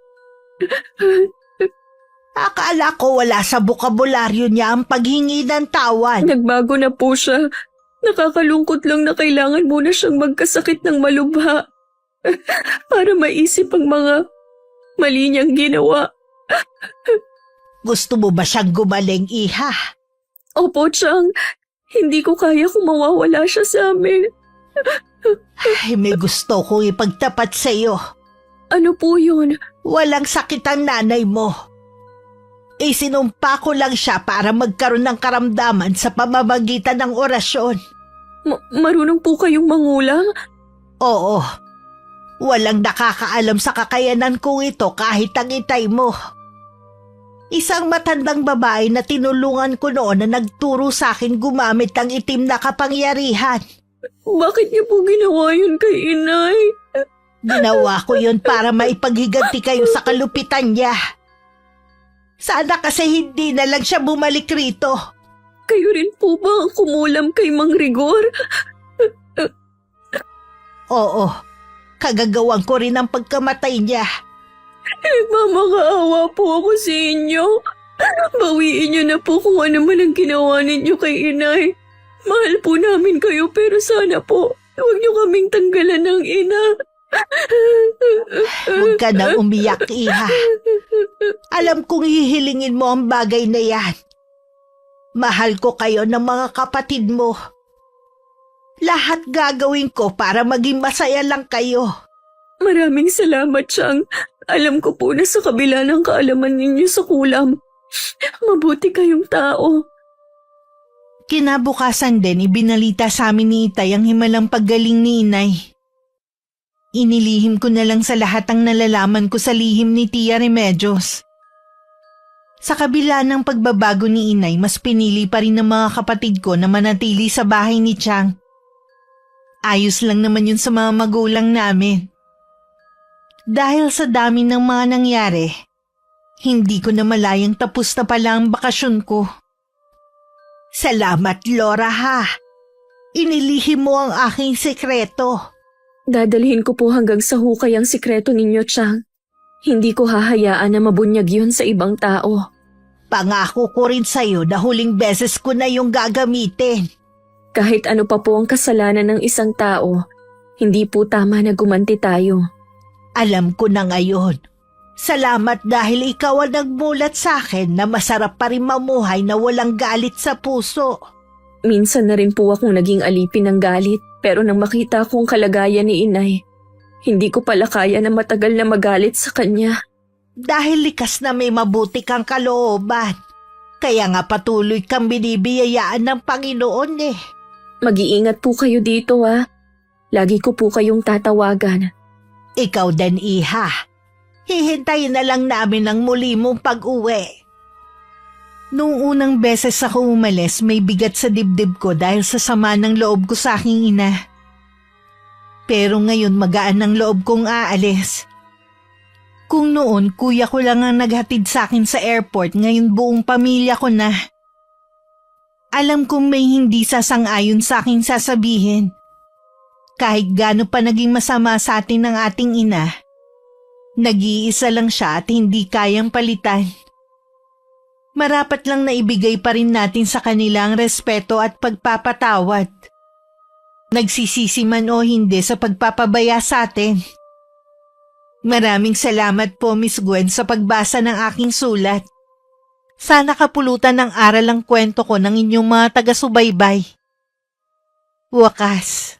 Akala ko wala sa bukabularyo niya ang paghingi ng tawad. Nagbago na po siya. Nakakalungkot lang na kailangan muna siyang magkasakit ng malubha para maisip ang mga mali niyang ginawa. Gusto mo ba siyang gumaling, iha? Opo, Chang. Hindi ko kaya kung mawawala siya sa amin. Ay, may gusto kong ipagtapat sa iyo. Ano po yun? Walang sakit ang nanay mo. Isinumpa ko lang siya para magkaroon ng karamdaman sa pamamagitan ng orasyon. Marunong po kayong mangulang? Oo. Walang nakakaalam sa kakayanan ko ito kahit ang itay mo. Isang matandang babae na tinulungan ko noon na nagturo sa akin gumamit ng itim na kapangyarihan. Bakit niyo po ginawa yun kay inay? Ginawa ko yun para maipaghiganti kayo sa kalupitan niya. Sana kasi hindi na lang siya bumalik rito. Kayo rin po ba ang kumulam kay Mang Rigor? Oo, kagagawan ko rin ang pagkamatay niya. Nagmamakaawa po ako sa inyo. Bawiin niyo na po kung ano man ang ginawa ninyo kay inay. Mahal po namin kayo pero sana po huwag niyo kaming tanggalan ng ina. Huwag ka na umiyak, iha. Alam kong hihilingin mo ang bagay na yan. Mahal ko kayo ng mga kapatid mo. Lahat gagawin ko para maging masaya lang kayo. Maraming salamat, Chang. Alam ko po na sa kabila ng kaalaman ninyo sa kulam, mabuti kayong tao. Kinabukasan din, ibinalita sa amin ni Itay ang himalang paggaling ni inay. Inilihim ko na lang sa lahat ang nalalaman ko sa lihim ni Tia Remedios. Sa kabila ng pagbabago ni inay, mas pinili pa rin ng mga kapatid ko na manatili sa bahay ni Chang. Ayos lang naman yun sa mga magulang namin. Dahil sa dami ng mga nangyari, hindi ko na malayang tapos na pala ang bakasyon ko. Salamat, Laura, ha. Inilihim mo ang aking sekreto. Dadalhin ko po hanggang sa hukay ang sikreto ninyo, Chang. Hindi ko hahayaan na mabunyag yun sa ibang tao. Pangako ko rin sa'yo na huling beses ko na yung gagamitin. Kahit ano pa po ang kasalanan ng isang tao, hindi po tama na gumanti tayo. Alam ko na ngayon. Salamat dahil ikaw ang nagmulat sa akin na masarap pa rin mamuhay na walang galit sa puso. Minsan na rin po akong naging alipin ng galit, pero nang makita kong kalagayan ni inay, hindi ko pala kaya na matagal na magalit sa kanya. Dahil likas na may mabuti kang kalooban. Kaya nga patuloy kang binibiyayaan ng Panginoon eh. Mag-iingat po kayo dito ha. Lagi ko po kayong tatawagan. Ikaw din, iha. Hihintayin na lang namin ang muli mong pag-uwi. Noong unang beses ako umalis, may bigat sa dibdib ko dahil sa sama ng loob ko sa aking ina. Pero ngayon magaan ang loob kong aalis. Kung noon kuya ko lang ang naghatid sa akin sa airport, ngayon buong pamilya ko na. Alam kong may hindi sasang-ayon sa aking sasabihin. Kahit gaano pa naging masama sa atin ng ating ina, nag-iisa lang siya at hindi kayang palitan. Marapat lang na ibigay pa rin natin sa kanila ang respeto at pagpapatawad. Nagsisisi man o hindi sa pagpapabaya sa atin. Maraming salamat po Miss Gwen sa pagbasa ng aking sulat. Sana kapulutan ng aral ang kwento ko ng inyong mga taga-subaybay. Wakas.